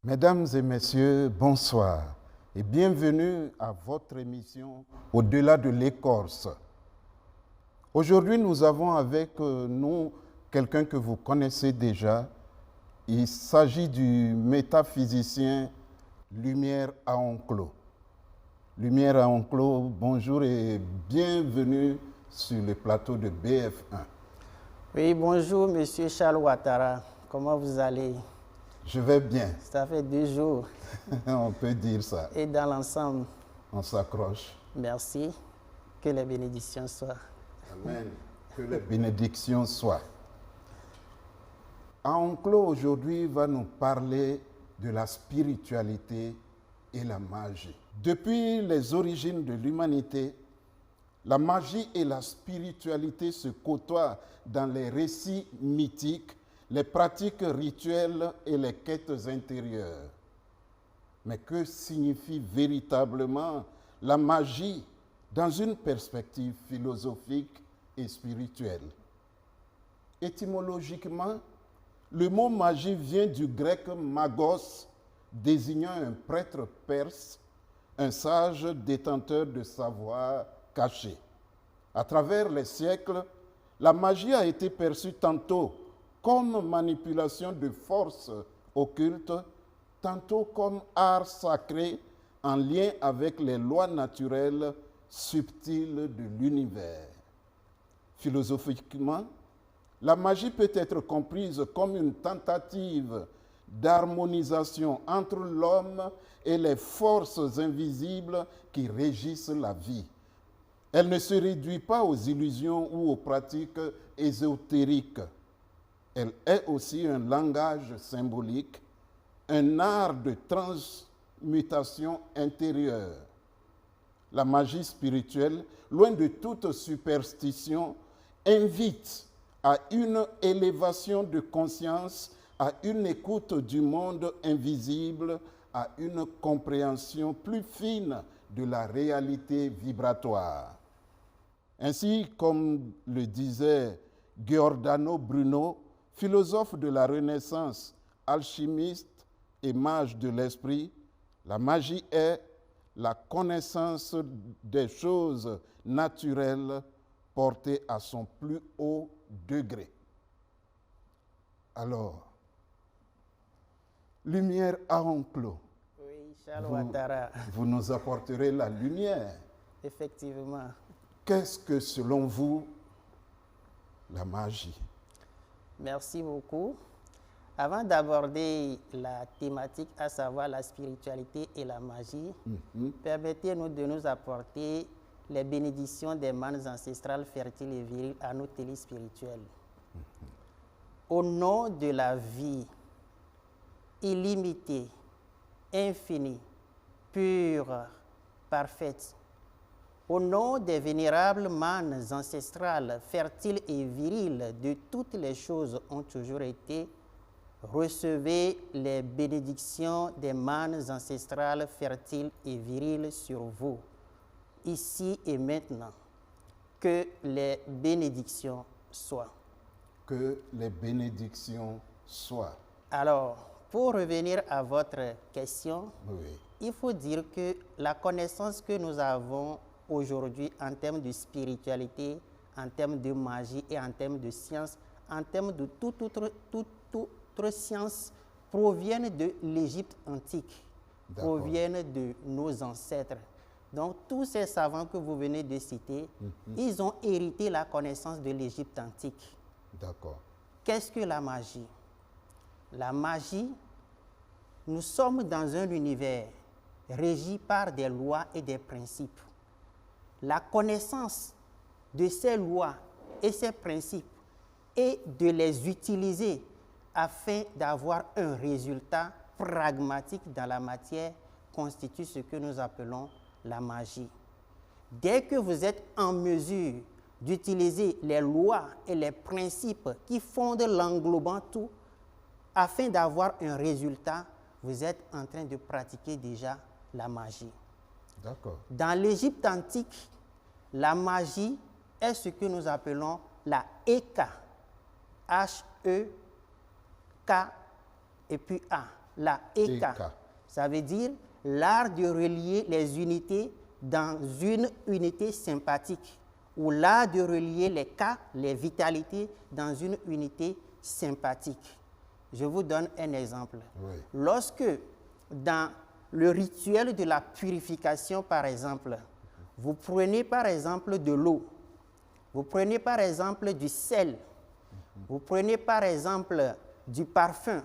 Mesdames et messieurs, bonsoir et bienvenue à votre émission Au-delà de l'écorce. Aujourd'hui, nous avons avec nous quelqu'un que vous connaissez déjà. Il s'agit du métaphysicien Lumière à Enclos. Lumière à Enclos, bonjour et bienvenue sur le plateau de BF1. Oui, bonjour, monsieur Charles Ouattara. Comment vous allez? Je vais bien. Ça fait 2 jours. On peut dire ça. Et dans l'ensemble? On s'accroche. Merci. Que les bénédictions soient. Amen. Que les bénédictions soient. À Enclos aujourd'hui va nous parler de la spiritualité et la magie. Depuis les origines de l'humanité, la magie et la spiritualité se côtoient dans les récits mythiques, les pratiques rituelles et les quêtes intérieures. Mais que signifie véritablement la magie dans une perspective philosophique et spirituelle? Étymologiquement, le mot magie vient du grec magos, désignant un prêtre perse, un sage détenteur de savoir caché. À travers les siècles, la magie a été perçue tantôt comme manipulation de forces occultes, tantôt comme art sacré en lien avec les lois naturelles subtiles de l'univers. Philosophiquement, la magie peut être comprise comme une tentative d'harmonisation entre l'homme et les forces invisibles qui régissent la vie. Elle ne se réduit pas aux illusions ou aux pratiques ésotériques. Elle est aussi un langage symbolique, un art de transmutation intérieure. La magie spirituelle, loin de toute superstition, invite à une élévation de conscience, à une écoute du monde invisible, à une compréhension plus fine de la réalité vibratoire. Ainsi, comme le disait Giordano Bruno, philosophe de la Renaissance, alchimiste et mage de l'esprit, la magie est la connaissance des choses naturelles portée à son plus haut degré. Alors, lumière à Enclos. Oui, Charles Ouattara. Vous nous apporterez la lumière. Effectivement. Qu'est-ce que, selon vous, la magie? Merci beaucoup. Avant d'aborder la thématique, à savoir la spiritualité et la magie, permettez-nous de nous apporter les bénédictions des manes ancestrales fertiles et viriles à nos téléspirituels. Au nom de la vie illimitée, infinie, pure, parfaite, au nom des vénérables manes ancestrales fertiles et viriles de toutes les choses ont toujours été, recevez les bénédictions des manes ancestrales fertiles et viriles sur vous, ici et maintenant. Que les bénédictions soient. Que les bénédictions soient. Alors, pour revenir à votre question, Oui. il faut dire que la connaissance que nous avons aujourd'hui en termes de spiritualité, en termes de magie et en termes de science, en termes de toute autre science, proviennent de l'Égypte antique, proviennent de nos ancêtres. Donc, tous ces savants que vous venez de citer, ils ont hérité la connaissance de l'Égypte antique. D'accord. Qu'est-ce que la magie? La magie, nous sommes dans un univers régi par des lois et des principes. La connaissance de ces lois et ces principes et de les utiliser afin d'avoir un résultat pragmatique dans la matière constitue ce que nous appelons la magie. Dès que vous êtes en mesure d'utiliser les lois et les principes qui fondent l'englobant tout afin d'avoir un résultat, vous êtes en train de pratiquer déjà la magie. D'accord. Dans l'Égypte antique, la magie est ce que nous appelons la Eka. H-E-K et puis A. la Eka. Eka. Ça veut dire l'art de relier les unités dans une unité sympathique, ou l'art de relier les cas, les vitalités, dans une unité sympathique. Je vous donne un exemple. Oui. Lorsque, dans le rituel de la purification, par exemple, vous prenez par exemple de l'eau, vous prenez par exemple du sel, vous prenez par exemple du parfum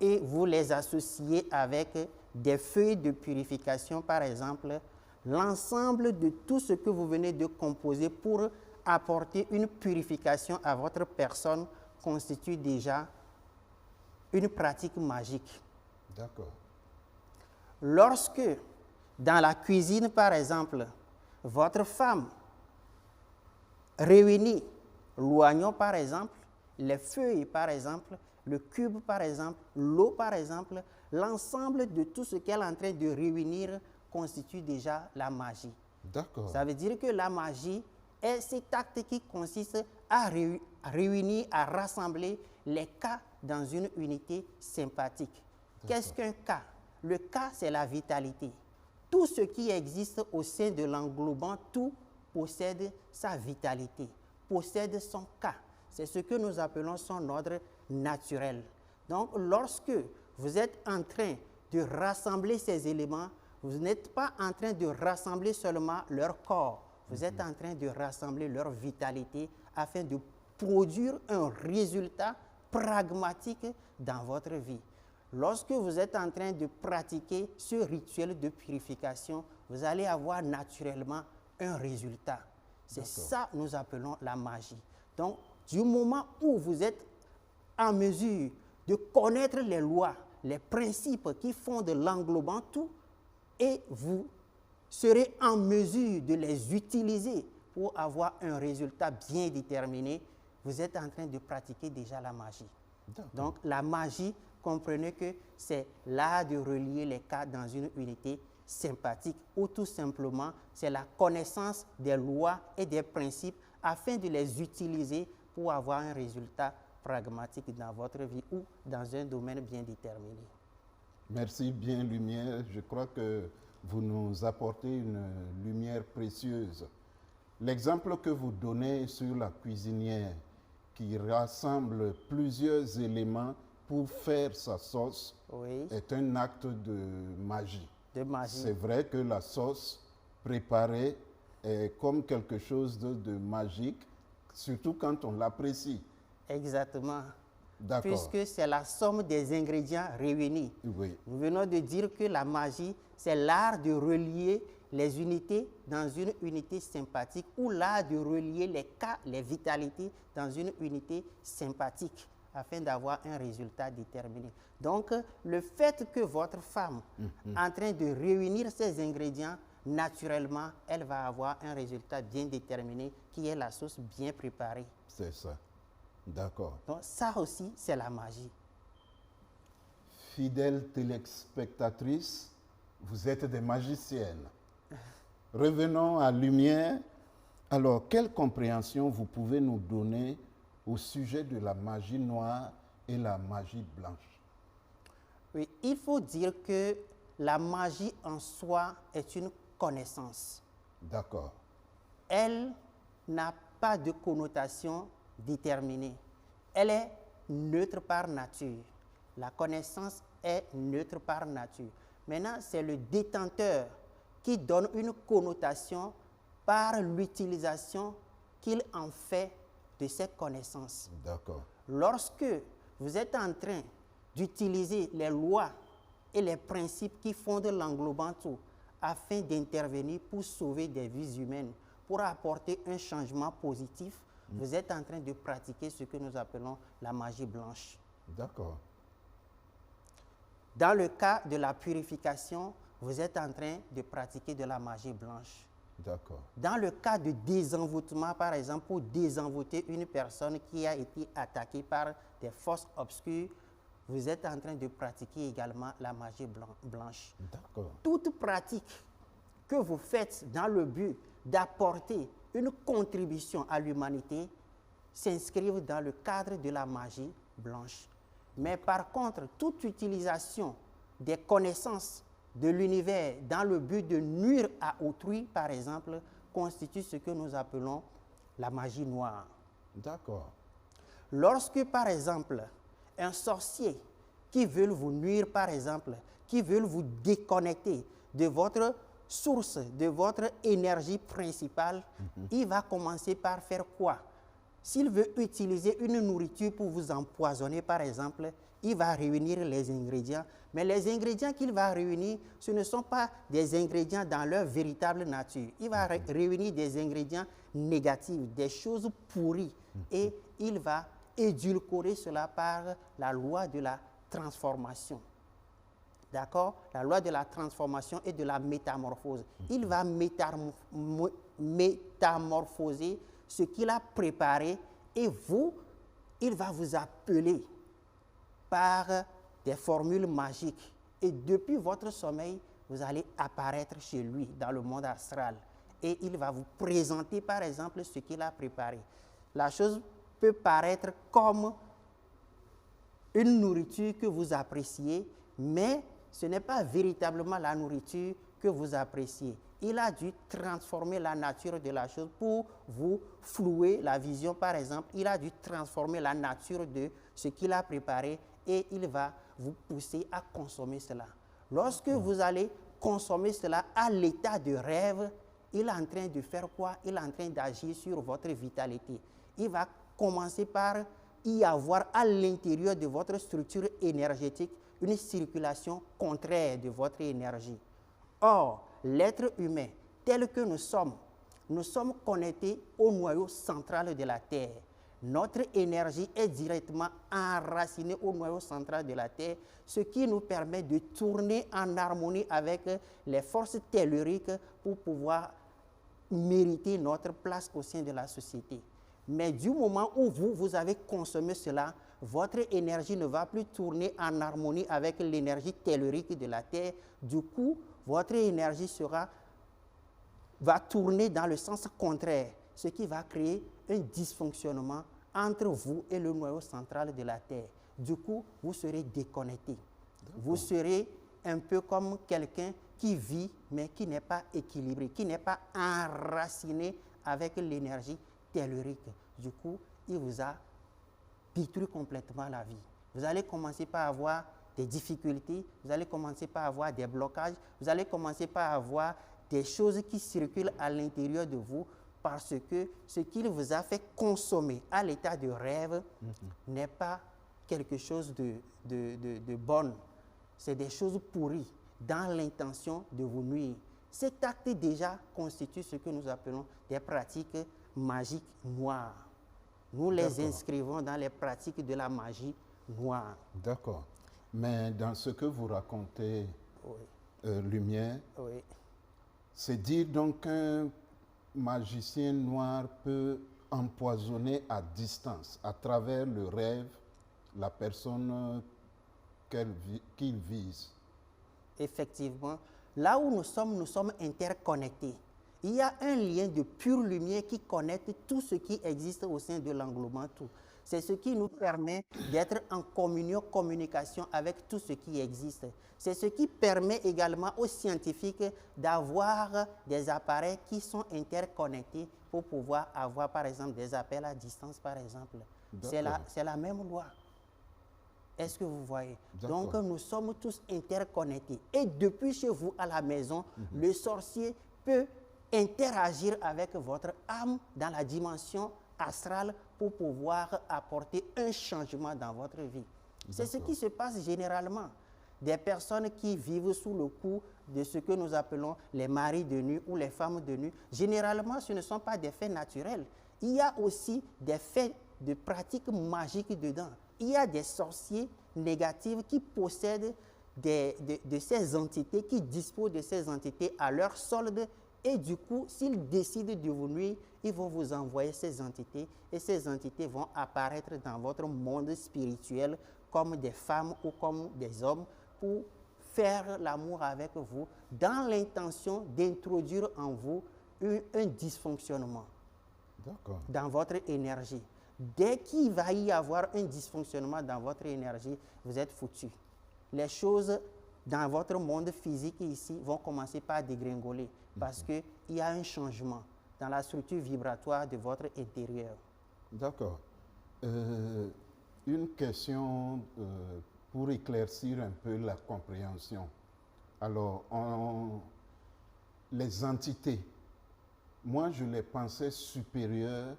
et vous les associez avec des feuilles de purification, par exemple, l'ensemble de tout ce que vous venez de composer pour apporter une purification à votre personne constitue déjà une pratique magique. D'accord. Lorsque, dans la cuisine, par exemple, votre femme réunit l'oignon, par exemple, les feuilles, par exemple, le cube, par exemple, l'eau, par exemple, l'ensemble de tout ce qu'elle est en train de réunir constitue déjà la magie. D'accord. Ça veut dire que la magie est cet acte qui consiste à réunir, à rassembler les cas dans une unité sympathique. Qu'est-ce qu'un cas? Le cas, c'est la vitalité. Tout ce qui existe au sein de l'englobant, tout possède sa vitalité, possède son cas. C'est ce que nous appelons son ordre naturel. Donc, lorsque vous êtes en train de rassembler ces éléments, vous n'êtes pas en train de rassembler seulement leur corps, vous êtes en train de rassembler leur vitalité afin de produire un résultat pragmatique dans votre vie. Lorsque vous êtes en train de pratiquer ce rituel de purification, vous allez avoir naturellement un résultat. C'est ça que nous appelons la magie. Donc, du moment où vous êtes en mesure de connaître les lois, les principes qui font de l'englobant tout, et vous serez en mesure de les utiliser pour avoir un résultat bien déterminé, vous êtes en train de pratiquer déjà la magie. Donc, la magie, comprenez que c'est l'art de relier les cas dans une unité sympathique, ou tout simplement, c'est la connaissance des lois et des principes afin de les utiliser pour avoir un résultat pragmatique dans votre vie ou dans un domaine bien déterminé. Merci bien, Lumière. Je crois que vous nous apportez une lumière précieuse. L'exemple que vous donnez sur la cuisinière qui rassemble plusieurs éléments pour faire sa sauce est un acte de magie. C'est vrai que la sauce préparée est comme quelque chose de magique, surtout quand on l'apprécie. Exactement. D'accord. Puisque c'est la somme des ingrédients réunis. Oui. Nous venons de dire que la magie, c'est l'art de relier les unités dans une unité sympathique, ou l'art de relier les cas, les vitalités dans une unité sympathique afin d'avoir un résultat déterminé. Donc, le fait que votre femme est en train de réunir ces ingrédients, naturellement, elle va avoir un résultat bien déterminé qui est la sauce bien préparée. C'est ça. D'accord. Donc, ça aussi, c'est la magie. Fidèles téléspectatrices, vous êtes des magiciennes. Revenons à Lumière. Alors, quelle compréhension vous pouvez nous donner au sujet de la magie noire et la magie blanche? Oui, il faut dire que la magie en soi est une connaissance. D'accord. Elle n'a pas de connotation déterminée. Elle est neutre par nature. La connaissance est neutre par nature. Maintenant, c'est le détenteur qui donne une connotation par l'utilisation qu'il en fait de cette connaissance. D'accord. Lorsque vous êtes en train d'utiliser les lois et les principes qui fondent l'englobant tout afin d'intervenir pour sauver des vies humaines, pour apporter un changement positif, vous êtes en train de pratiquer ce que nous appelons la magie blanche. D'accord. Dans le cas de la purification, vous êtes en train de pratiquer de la magie blanche. D'accord. Dans le cas de désenvoûtement, par exemple, pour désenvoûter une personne qui a été attaquée par des forces obscures, vous êtes en train de pratiquer également la magie blanche. D'accord. Toute pratique que vous faites dans le but d'apporter une contribution à l'humanité s'inscrivent dans le cadre de la magie blanche. Mais par contre, toute utilisation des connaissances de l'univers dans le but de nuire à autrui, par exemple, constitue ce que nous appelons la magie noire. D'accord. Lorsque, par exemple, un sorcier qui veut vous nuire, par exemple, qui veut vous déconnecter de votre source, de votre énergie principale, il va commencer par faire quoi? S'il veut utiliser une nourriture pour vous empoisonner, par exemple, il va réunir les ingrédients. Mais les ingrédients qu'il va réunir, ce ne sont pas des ingrédients dans leur véritable nature. Il va réunir des ingrédients négatifs, des choses pourries. Et il va édulcorer cela par la loi de la transformation. D'accord? La loi de la transformation et de la métamorphose. Il va métamorphoser ce qu'il a préparé et vous, il va vous appeler par des formules magiques. Et depuis votre sommeil, vous allez apparaître chez lui dans le monde astral. Et il va vous présenter, par exemple, ce qu'il a préparé. La chose peut paraître comme une nourriture que vous appréciez, mais ce n'est pas véritablement la nourriture que vous appréciez. Il a dû transformer la nature de la chose pour vous flouer la vision, par exemple. Il a dû transformer la nature de ce qu'il a préparé et il va vous pousser à consommer cela. Lorsque vous allez consommer cela à l'état de rêve, il est en train de faire quoi? Il est en train d'agir sur votre vitalité. Il va commencer par y avoir à l'intérieur de votre structure énergétique une circulation contraire de votre énergie. Or, l'être humain, tel que nous sommes connectés au noyau central de la Terre. Notre énergie est directement enracinée au noyau central de la Terre, ce qui nous permet de tourner en harmonie avec les forces telluriques pour pouvoir mériter notre place au sein de la société. Mais du moment où vous avez consommé cela, votre énergie ne va plus tourner en harmonie avec l'énergie tellurique de la Terre. Du coup, votre énergie va tourner dans le sens contraire, ce qui va créer un dysfonctionnement entre vous et le noyau central de la Terre. Du coup, vous serez déconnecté. Vous serez un peu comme quelqu'un qui vit, mais qui n'est pas équilibré, qui n'est pas enraciné avec l'énergie tellurique. Du coup, il vous a détruit complètement la vie. Vous allez commencer par avoir des difficultés, vous allez commencer par avoir des blocages, vous allez commencer par avoir des choses qui circulent à l'intérieur de vous parce que ce qu'il vous a fait consommer à l'état de rêve n'est pas quelque chose de bon. C'est des choses pourries dans l'intention de vous nuire. Cet acte déjà constitue ce que nous appelons des pratiques magiques noires. Nous les inscrivons dans les pratiques de la magie noire. D'accord. Mais dans ce que vous racontez, Lumière, c'est dire donc qu'un magicien noir peut empoisonner à à travers le rêve, la personne qu'il vise. Effectivement, là où nous sommes interconnectés. Il y a un lien de pure lumière qui connecte tout ce qui existe au sein de l'englobement tout. C'est ce qui nous permet d'être en communication avec tout ce qui existe. C'est ce qui permet également aux scientifiques d'avoir des appareils qui sont interconnectés pour pouvoir avoir, par exemple, des appels à distance, par exemple. C'est la même loi. Est-ce que vous voyez? Donc, nous sommes tous interconnectés. Et depuis chez vous à la maison, le sorcier peut interagir avec votre âme dans la dimension astrale pour pouvoir apporter un changement dans votre vie. C'est ce qui se passe généralement. Des personnes qui vivent sous le coup de ce que nous appelons les maris de nuit ou les femmes de nuit, généralement, ce ne sont pas des faits naturels. Il y a aussi des faits de pratiques magiques dedans. Il y a des sorciers négatifs qui possèdent de ces entités, qui disposent de ces entités à leur solde. Et du coup, s'ils décident de vous nuire, ils vont vous envoyer ces entités et ces entités vont apparaître dans votre monde spirituel comme des femmes ou comme des hommes pour faire l'amour avec vous dans l'intention d'introduire en vous un dysfonctionnement dans votre énergie. Dès qu'il va y avoir un dysfonctionnement dans votre énergie, vous êtes foutu. Les choses dans votre monde physique ici vont commencer par dégringoler parce qu'il y a un changement dans la structure vibratoire de votre intérieur. D'accord. Une question pour éclaircir un peu la compréhension. Alors, les entités, moi je les pensais supérieures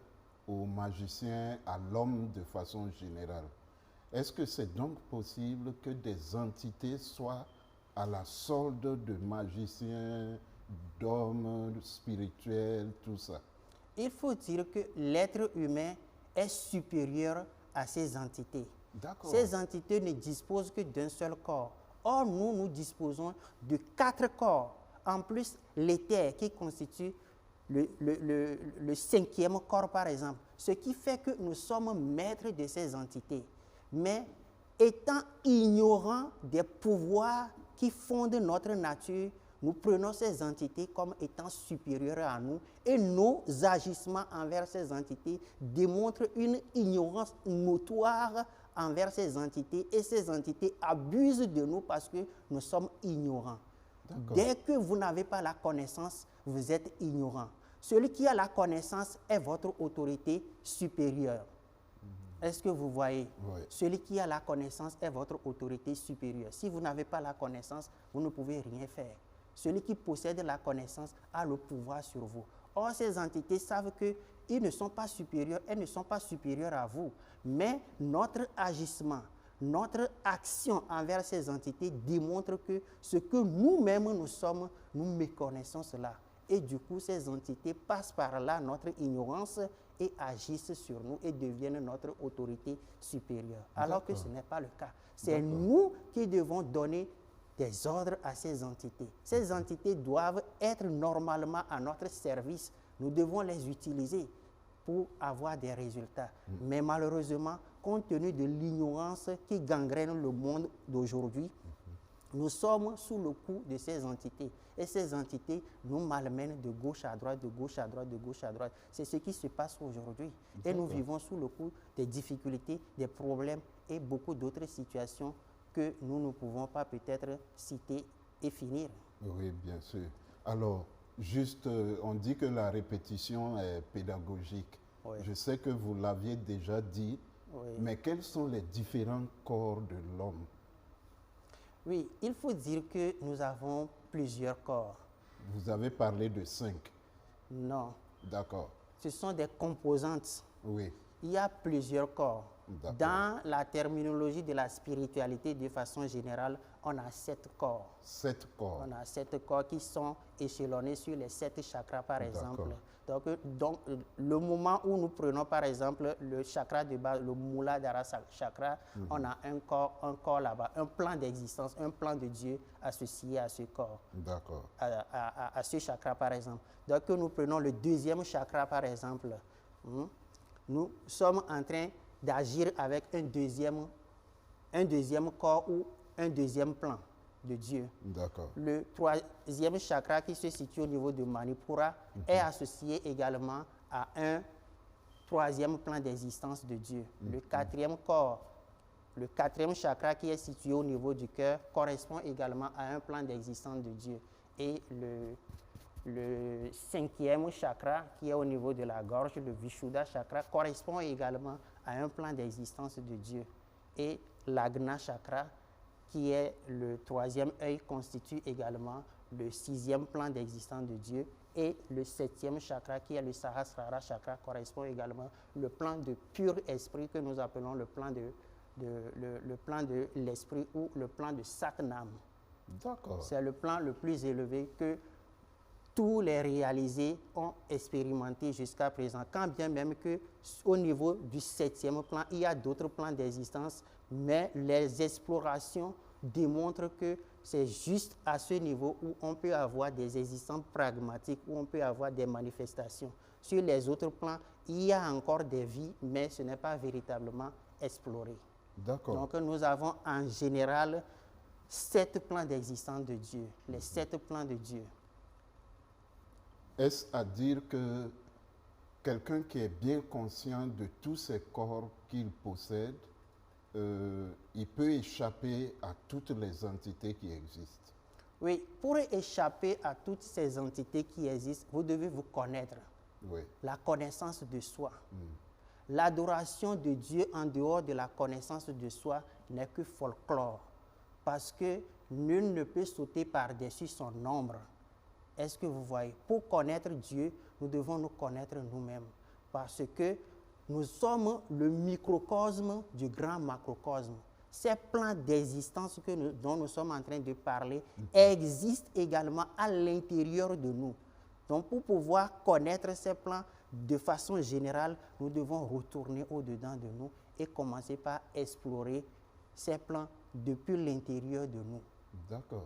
aux magiciens, à l'homme de façon générale. Est-ce que c'est donc possible que des entités soient à la solde de magiciens, d'hommes spirituels, tout ça? Il faut dire que l'être humain est supérieur à ces entités. D'accord. Ces entités ne disposent que d'un seul corps. Or, nous disposons de 4 corps. En plus, l'éther qui constitue le 5e corps, par exemple. Ce qui fait que nous sommes maîtres de ces entités. Mais étant ignorants des pouvoirs qui fondent notre nature, nous prenons ces entités comme étant supérieures à nous et nos agissements envers ces entités démontrent une ignorance notoire envers ces entités et ces entités abusent de nous parce que nous sommes ignorants. Dès que vous n'avez pas la connaissance, vous êtes ignorant. Celui qui a la connaissance est votre autorité supérieure. Est-ce que vous voyez? Oui. Celui qui a la connaissance est votre autorité supérieure. Si vous n'avez pas la connaissance, vous ne pouvez rien faire. Celui qui possède la connaissance a le pouvoir sur vous. Or, ces entités savent qu'ils ne sont pas supérieurs, elles ne sont pas supérieures à vous. Mais notre agissement, notre action envers ces entités démontre que ce que nous-mêmes nous sommes, nous méconnaissons cela. Et du coup, ces entités passent par là notre ignorance et agissent sur nous et deviennent notre autorité supérieure. Alors que ce n'est pas le cas. C'est nous qui devons donner des ordres à ces entités. Ces entités doivent être normalement à notre service. Nous devons les utiliser pour avoir des résultats. Mais malheureusement, compte tenu de l'ignorance qui gangrène le monde d'aujourd'hui, nous sommes sous le coup de ces entités. Et ces entités nous malmènent de gauche à droite, de gauche à droite, de gauche à droite. C'est ce qui se passe aujourd'hui. Et nous vivons sous le coup des difficultés, des problèmes et beaucoup d'autres situations que nous ne pouvons pas peut-être citer et finir. Oui, bien sûr. Alors, juste, on dit que la répétition est pédagogique. Oui. Je sais que vous l'aviez déjà dit, mais quels sont les différents corps de l'homme? Oui, il faut dire que nous avons plusieurs corps. Vous avez parlé de 5. Non. D'accord. Ce sont des composantes. Oui. Il y a plusieurs corps. Dans la terminologie de la spiritualité, de façon générale, on a 7 corps. 7 corps. On a 7 corps qui sont échelonnés sur les 7 chakras, par exemple. Donc, le moment où nous prenons, par exemple, le chakra de base, le Muladhara chakra, on a un corps là-bas, un plan d'existence, un plan de Dieu associé à ce corps. D'accord. À ce chakra, par exemple. Donc, nous prenons le 2e chakra, par exemple. Nous sommes en train d'agir avec un deuxième corps ou un deuxième plan de Dieu. D'accord. Le 3e chakra qui se situe au niveau de Manipura est associé également à un 3e plan d'existence de Dieu. Le 4e corps, le 4e chakra qui est situé au niveau du cœur correspond également à un plan d'existence de Dieu. Et le 5e chakra qui est au niveau de la gorge, le Vishuddha chakra, correspond également à un plan d'existence de Dieu. Et l'Agna chakra, qui est le 3e œil, constitue également le 6e plan d'existence de Dieu. Et le 7e chakra, qui est le Sahasrara chakra, correspond également au plan de pur esprit que nous appelons le plan de l'esprit ou le plan de Satnam. D'accord. C'est le plan le plus élevé que tous les réalisés ont expérimenté jusqu'à présent, quand bien même qu'au niveau du 7e plan, il y a d'autres plans d'existence, mais les explorations démontrent que c'est juste à ce niveau où on peut avoir des existences pragmatiques, où on peut avoir des manifestations. Sur les autres plans, il y a encore des vies, mais ce n'est pas véritablement exploré. D'accord. Donc nous avons en général 7 plans d'existence de Dieu, les 7 plans de Dieu. Est-ce à dire que quelqu'un qui est bien conscient de tous ces corps qu'il possède, il peut échapper à toutes les entités qui existent. Oui, pour échapper à toutes ces entités qui existent, vous devez vous connaître. Oui. La connaissance de soi. L'adoration de Dieu en dehors de la connaissance de soi n'est que folklore. Parce que nul ne peut sauter par-dessus son ombre. Est-ce que vous voyez? Pour connaître Dieu, nous devons nous connaître nous-mêmes. Parce que nous sommes le microcosme du grand macrocosme. Ces plans d'existence dont nous sommes en train de parler existent également à l'intérieur de nous. Donc, pour pouvoir connaître ces plans de façon générale, nous devons retourner au-dedans de nous et commencer par explorer ces plans depuis l'intérieur de nous. D'accord.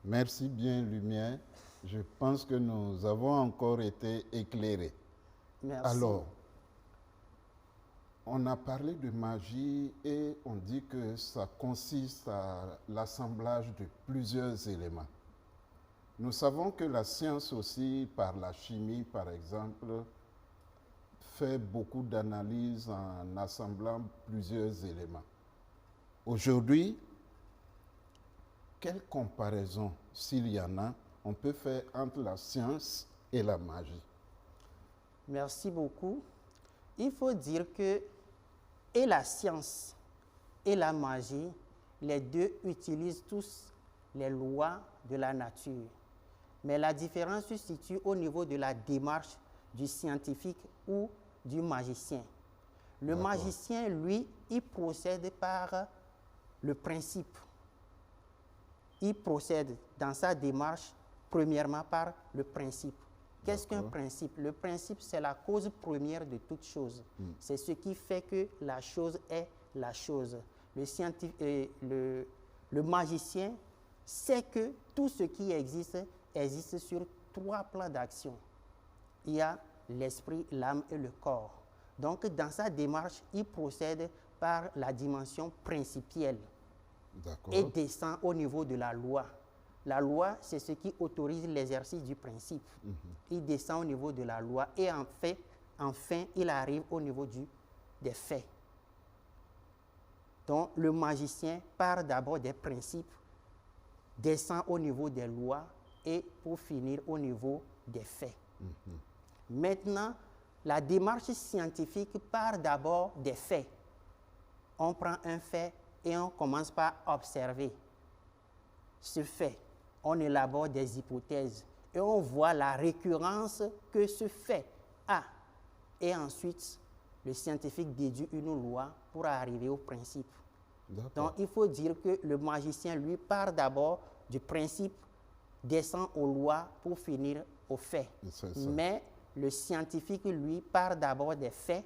Merci bien, Lumière. Je pense que nous avons encore été éclairés. Merci. Alors, on a parlé de magie et on dit que ça consiste à l'assemblage de plusieurs éléments. Nous savons que la science aussi, par la chimie par exemple, fait beaucoup d'analyses en assemblant plusieurs éléments. Aujourd'hui, quelle comparaison, s'il y en a, on peut faire entre la science et la magie? Merci beaucoup. Il faut dire que et la science et la magie, les deux utilisent tous les lois de la nature. Mais la différence se situe au niveau de la démarche du scientifique ou du magicien. Le magicien, lui, il procède par le principe. Il procède dans sa démarche, premièrement, par le principe. Qu'est-ce qu'un principe? Le principe, c'est la cause première de toute chose. C'est ce qui fait que la chose est la chose. Le magicien sait que tout ce qui existe sur trois plans d'action. Il y a l'esprit, l'âme et le corps. Donc, dans sa démarche, il procède par la dimension principielle et descend au niveau de la loi. La loi, c'est ce qui autorise l'exercice du principe. Il descend au niveau de la loi et enfin, il arrive au niveau des faits. Donc, le magicien part d'abord des principes, descend au niveau des lois et pour finir au niveau des faits. Maintenant, la démarche scientifique part d'abord des faits. On prend un fait et on commence par observer ce fait. On élabore des hypothèses et on voit la récurrence que ce fait a. Et ensuite, le scientifique déduit une loi pour arriver au principe. Donc, il faut dire que le magicien, lui, part d'abord du principe, descend aux lois pour finir aux faits. Mais le scientifique, lui, part d'abord des faits,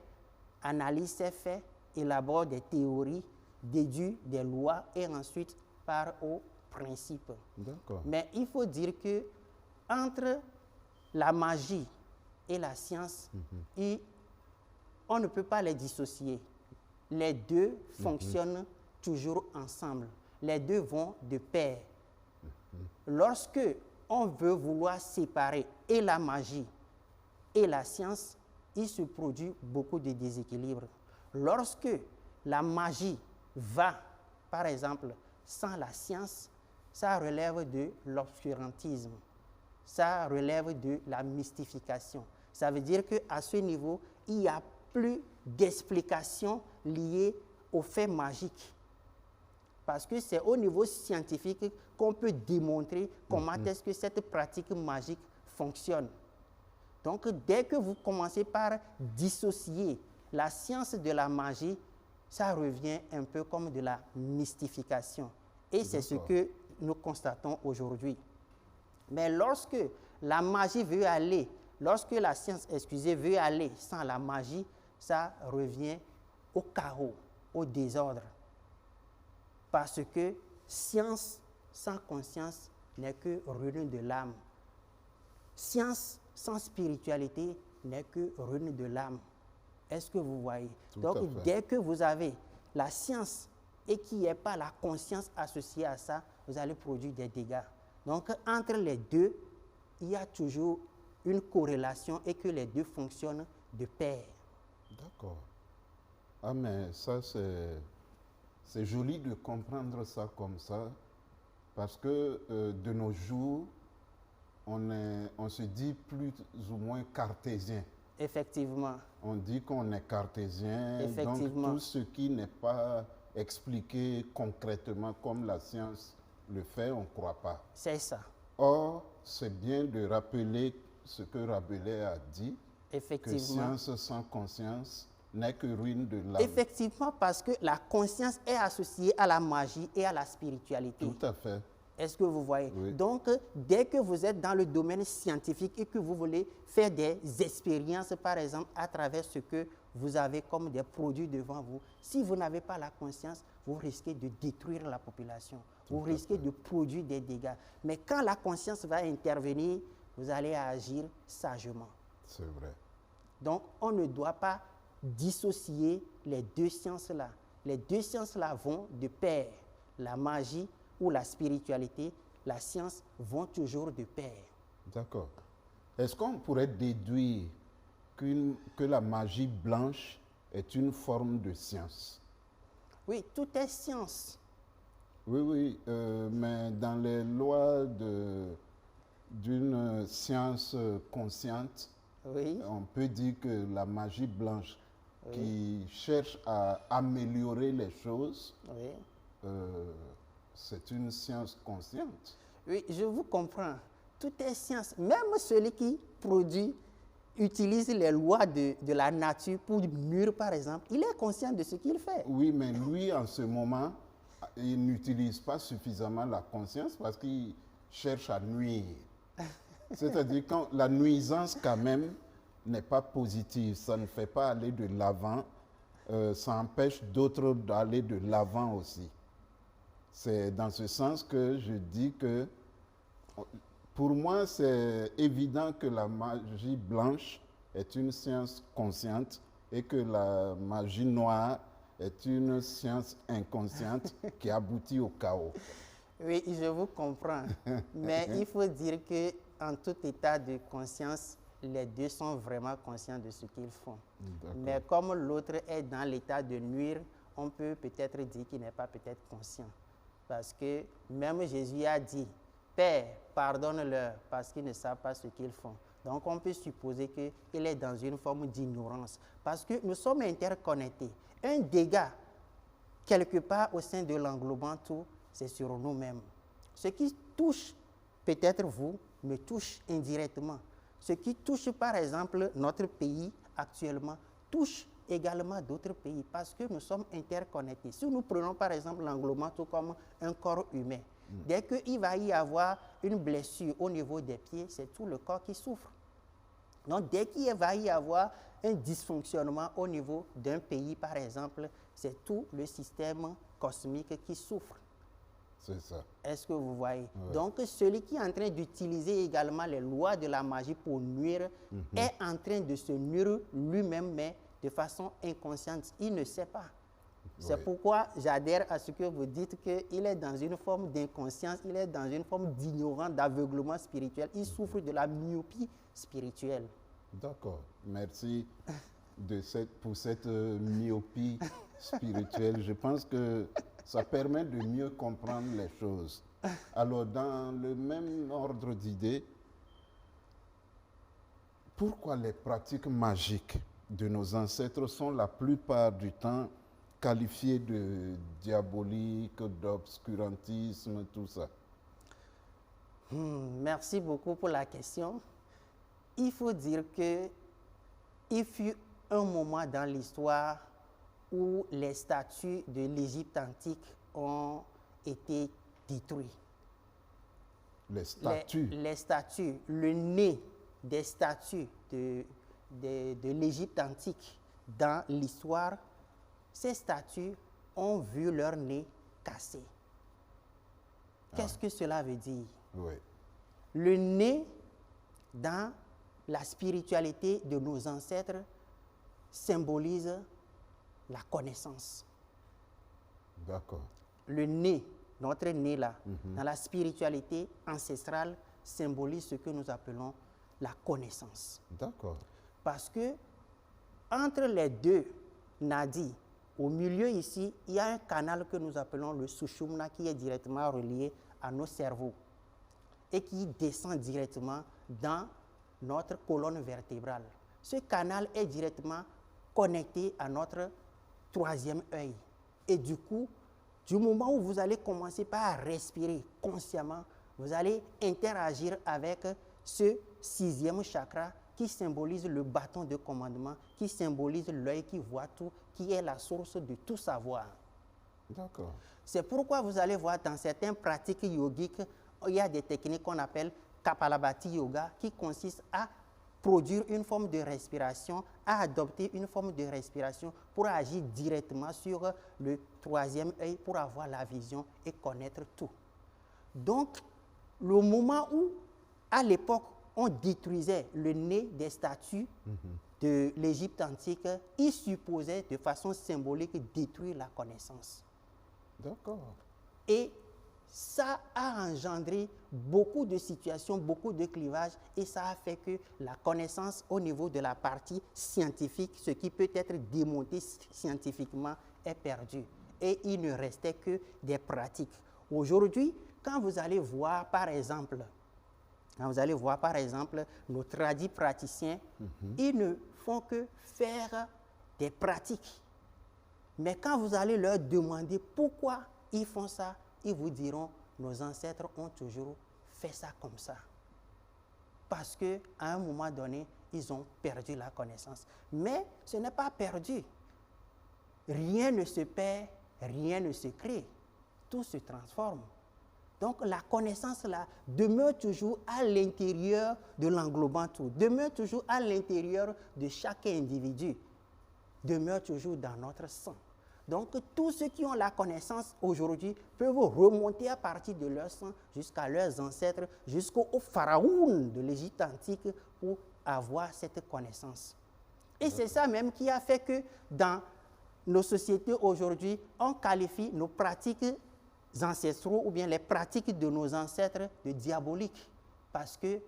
analyse ces faits, élabore des théories, déduit des lois et ensuite part au principe. Mais il faut dire que entre la magie et la science, on ne peut pas les dissocier. Les deux fonctionnent toujours ensemble. Les deux vont de pair. Lorsque on veut vouloir séparer et la magie et la science, il se produit beaucoup de déséquilibre. Lorsque la magie va, par exemple, sans la science, ça relève de l'obscurantisme, ça relève de la mystification. Ça veut dire qu'à ce niveau, il n'y a plus d'explications liées aux faits magiques. Parce que c'est au niveau scientifique qu'on peut démontrer comment est-ce que cette pratique magique fonctionne. Donc, dès que vous commencez par dissocier la science de la magie, ça revient un peu comme de la mystification. Et c'est ce que nous constatons aujourd'hui. Mais lorsque la magie veut aller, lorsque la science, veut aller sans la magie, ça revient au chaos, au désordre. Parce que science sans conscience n'est que ruine de l'âme. Science sans spiritualité n'est que ruine de l'âme. Est-ce que vous voyez? Donc, dès que vous avez la science et qu'il n'y ait pas la conscience associée à ça, vous allez produire des dégâts. Donc, entre les deux, il y a toujours une corrélation et que les deux fonctionnent de pair. D'accord. Ah, mais ça, c'est joli de comprendre ça comme ça, parce que de nos jours, on se dit plus ou moins cartésien. Effectivement. On dit qu'on est cartésien, donc Effectivement. tout ce qui n'est pas expliqué concrètement comme la science le fait, on ne croit pas. C'est ça. Or, c'est bien de rappeler ce que Rabelais a dit, que Effectivement. science sans conscience n'est que ruine de l'âme. Effectivement, parce que la conscience est associée à la magie et à la spiritualité. Tout à fait. Est-ce que vous voyez? Oui. Donc, dès que vous êtes dans le domaine scientifique et que vous voulez faire des expériences, par exemple, à travers ce que vous avez comme des produits devant vous, si vous n'avez pas la conscience, vous risquez de détruire la population. Vous risquez de produire des dégâts. Mais quand la conscience va intervenir, vous allez agir sagement. C'est vrai. Donc, on ne doit pas dissocier les deux sciences-là. Les deux sciences-là vont de pair. La magie ou la spiritualité, la science vont toujours de pair. D'accord. Est-ce qu'on pourrait déduire que la magie blanche est une forme de science? Oui, tout est science. Oui, mais dans les lois d'une science consciente, Oui, on peut dire que la magie blanche qui cherche à améliorer les choses, oui. c'est une science consciente. Oui, je vous comprends. Tout est science. Même celui qui produit, utilise les lois de la nature pour nuire, par exemple, il est conscient de ce qu'il fait. Oui, mais lui, en ce moment, il n'utilise pas suffisamment la conscience parce qu'il cherche à nuire. C'est-à-dire que la nuisance, quand même, n'est pas positive. Ça ne fait pas aller de l'avant. Ça empêche d'autres d'aller de l'avant aussi. C'est dans ce sens que je dis que, pour moi, c'est évident que la magie blanche est une science consciente et que la magie noire est une science inconsciente qui aboutit au chaos. Oui, je vous comprends. Mais il faut dire que en tout état de conscience, les deux sont vraiment conscients de ce qu'ils font. Mais comme l'autre est dans l'état de nuire, on peut peut-être dire qu'il n'est pas peut-être conscient. Parce que même Jésus a dit, Père, pardonne-leur parce qu'ils ne savent pas ce qu'ils font. Donc on peut supposer qu'il est dans une forme d'ignorance. Parce que nous sommes interconnectés. Un dégât, quelque part au sein de l'englobant tout, c'est sur nous-mêmes. Ce qui touche peut-être vous, me touche indirectement. Ce qui touche par exemple notre pays actuellement, touche également d'autres pays parce que nous sommes interconnectés. Si nous prenons par exemple l'englobant tout comme un corps humain, dès qu'il va y avoir une blessure au niveau des pieds, c'est tout le corps qui souffre. Donc dès qu'il va y avoir un dysfonctionnement au niveau d'un pays par exemple, c'est tout le système cosmique qui souffre. C'est ça. Est-ce que vous voyez? Ouais. Donc, celui qui est en train d'utiliser également les lois de la magie pour nuire est en train de se nuire lui-même, mais de façon inconsciente. Il ne sait pas. C'est pourquoi j'adhère à ce que vous dites qu'il est dans une forme d'inconscience, il est dans une forme d'ignorance, d'aveuglement spirituel. Il souffre de la myopie spirituelle. D'accord. Merci pour cette myopie spirituelle. Je pense que ça permet de mieux comprendre les choses. Alors, dans le même ordre d'idées, pourquoi les pratiques magiques de nos ancêtres sont la plupart du temps qualifiées de diaboliques, d'obscurantisme, tout ça? Merci beaucoup pour la question. Il faut dire qu'il fut un moment dans l'histoire où les statues de l'Égypte antique ont été détruits. Les statues? Les statues, le nez des statues de l'Égypte antique dans l'histoire, ces statues ont vu leur nez cassé. Qu'est-ce que cela veut dire? Oui. Le nez, dans la spiritualité de nos ancêtres, symbolise la connaissance. D'accord. Le nez, notre nez là, dans la spiritualité ancestrale, symbolise ce que nous appelons la connaissance. D'accord. Parce que entre les deux nadis, au milieu ici, il y a un canal que nous appelons le sushumna qui est directement relié à nos cerveaux et qui descend directement dans notre colonne vertébrale. Ce canal est directement connecté à notre troisième œil. Et du coup, du moment où vous allez commencer par respirer consciemment, vous allez interagir avec ce sixième chakra qui symbolise le bâton de commandement, qui symbolise l'œil qui voit tout, qui est la source de tout savoir. D'accord. C'est pourquoi vous allez voir dans certaines pratiques yogiques, il y a des techniques qu'on appelle Kapalabhati Yoga qui consistent à produire une forme de respiration, à adopter une forme de respiration pour agir directement sur le troisième œil pour avoir la vision et connaître tout. Donc, le moment où, à l'époque, on détruisait le nez des statues de l'Égypte antique, ils supposaient de façon symbolique détruire la connaissance. D'accord. Et ça a engendré beaucoup de situations, beaucoup de clivages, et ça a fait que la connaissance au niveau de la partie scientifique, ce qui peut être démonté scientifiquement, est perdu. Et il ne restait que des pratiques. Aujourd'hui, quand vous allez voir par exemple nos tradis praticiens, ils ne font que faire des pratiques. Mais quand vous allez leur demander pourquoi ils font ça, ils vous diront, nos ancêtres ont toujours fait ça comme ça. Parce qu'à un moment donné, ils ont perdu la connaissance. Mais ce n'est pas perdu. Rien ne se perd, rien ne se crée. Tout se transforme. Donc la connaissance là demeure toujours à l'intérieur de l'englobant tout, demeure toujours à l'intérieur de chaque individu, demeure toujours dans notre sang. Donc tous ceux qui ont la connaissance aujourd'hui peuvent remonter à partir de leur sang jusqu'à leurs ancêtres, jusqu'au pharaon de l'Égypte antique pour avoir cette connaissance. Et c'est ça même qui a fait que dans nos sociétés aujourd'hui, on qualifie nos pratiques ancestraux ou bien les pratiques de nos ancêtres de diaboliques parce qu'il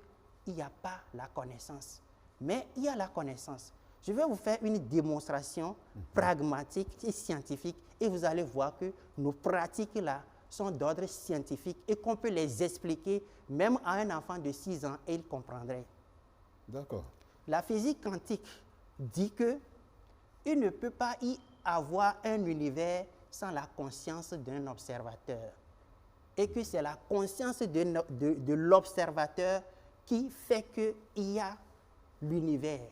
n'y a pas la connaissance. Mais il y a la connaissance. Je vais vous faire une démonstration pragmatique et scientifique et vous allez voir que nos pratiques-là sont d'ordre scientifique et qu'on peut les expliquer même à un enfant de 6 ans et il comprendrait. D'accord. La physique quantique dit qu'il ne peut pas y avoir un univers sans la conscience d'un observateur. Et que c'est la conscience de l'observateur qui fait qu'il y a l'univers.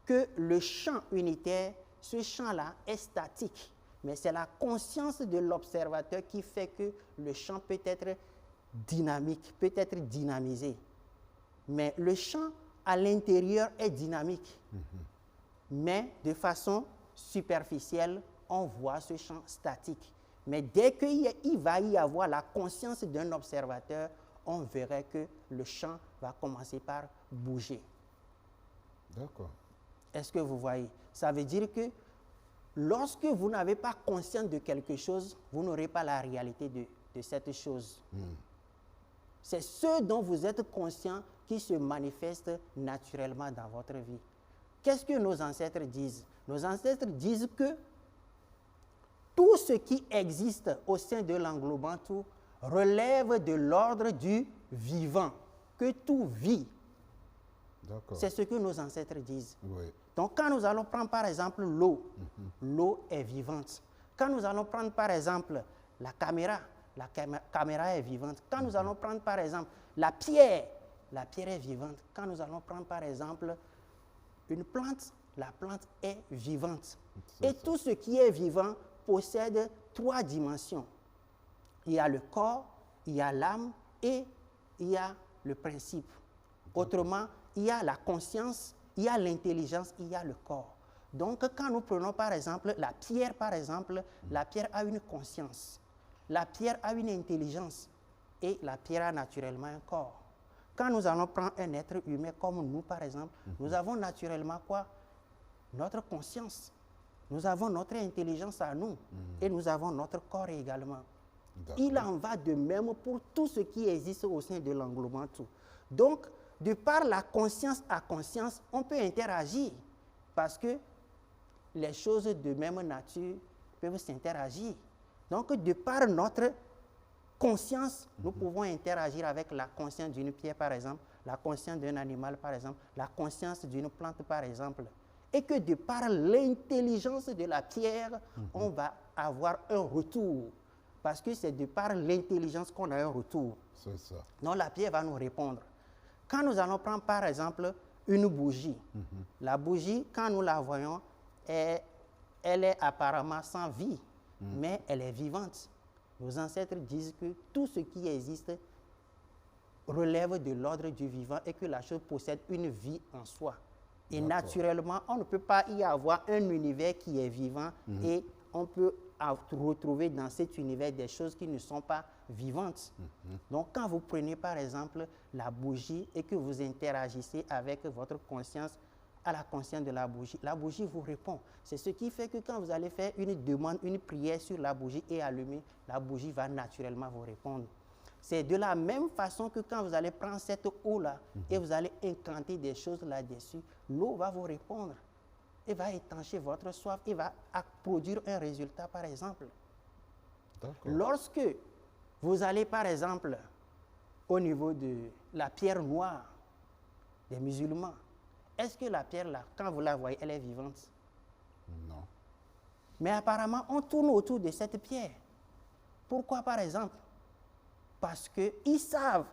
Que le champ unitaire, ce champ-là est statique. Mais c'est la conscience de l'observateur qui fait que le champ peut être dynamique, peut être dynamisé. Mais le champ à l'intérieur est dynamique. Mais de façon superficielle, on voit ce champ statique. Mais dès qu'il va y avoir la conscience d'un observateur, on verrait que le champ va commencer par bouger. D'accord. Est-ce que vous voyez? Ça veut dire que lorsque vous n'avez pas conscience de quelque chose, vous n'aurez pas la réalité de cette chose. C'est ce dont vous êtes conscient qui se manifeste naturellement dans votre vie. Qu'est-ce que nos ancêtres disent? Nos ancêtres disent que tout ce qui existe au sein de l'englobant tout relève de l'ordre du vivant, que tout vit. C'est ce que nos ancêtres disent. Oui. Donc quand nous allons prendre par exemple l'eau, l'eau est vivante. Quand nous allons prendre par exemple la caméra est vivante. Quand nous allons prendre par exemple la pierre est vivante. Quand nous allons prendre par exemple une plante, la plante est vivante. Et tout ce qui est vivant possède 3 dimensions. Il y a le corps, il y a l'âme et il y a le principe. Autrement, il y a la conscience, il y a l'intelligence, il y a le corps. Donc, quand nous prenons par exemple, la pierre a une conscience. La pierre a une intelligence et la pierre a naturellement un corps. Quand nous allons prendre un être humain comme nous, par exemple, nous avons naturellement quoi? Notre conscience. Nous avons notre intelligence à nous et nous avons notre corps également. Il en va de même pour tout ce qui existe au sein de l'englobant tout. Donc, de par la conscience à conscience, on peut interagir parce que les choses de même nature peuvent s'interagir. Donc, de par notre conscience, nous pouvons interagir avec la conscience d'une pierre, par exemple, la conscience d'un animal, par exemple, la conscience d'une plante, par exemple. Et que de par l'intelligence de la pierre, on va avoir un retour. Parce que c'est de par l'intelligence qu'on a un retour. C'est ça. Donc, la pierre va nous répondre. Quand nous allons prendre, par exemple, une bougie, la bougie, quand nous la voyons, elle est apparemment sans vie, mais elle est vivante. Nos ancêtres disent que tout ce qui existe relève de l'ordre du vivant et que la chose possède une vie en soi. Et naturellement, on ne peut pas y avoir un univers qui est vivant et on peut retrouver dans cet univers des choses qui ne sont pas vivantes. Donc, quand vous prenez par exemple la bougie et que vous interagissez avec votre conscience à la conscience de la bougie vous répond. C'est ce qui fait que quand vous allez faire une demande, une prière sur la bougie et allumer, la bougie va naturellement vous répondre. C'est de la même façon que quand vous allez prendre cette eau-là et vous allez incanter des choses là-dessus, l'eau va vous répondre et va étancher votre soif et va produire un résultat, par exemple. Lorsque vous allez, par exemple, au niveau de la pierre noire des musulmans, est-ce que la pierre, là, quand vous la voyez, elle est vivante? Non. Mais apparemment, on tourne autour de cette pierre. Pourquoi, par exemple? Parce qu'ils savent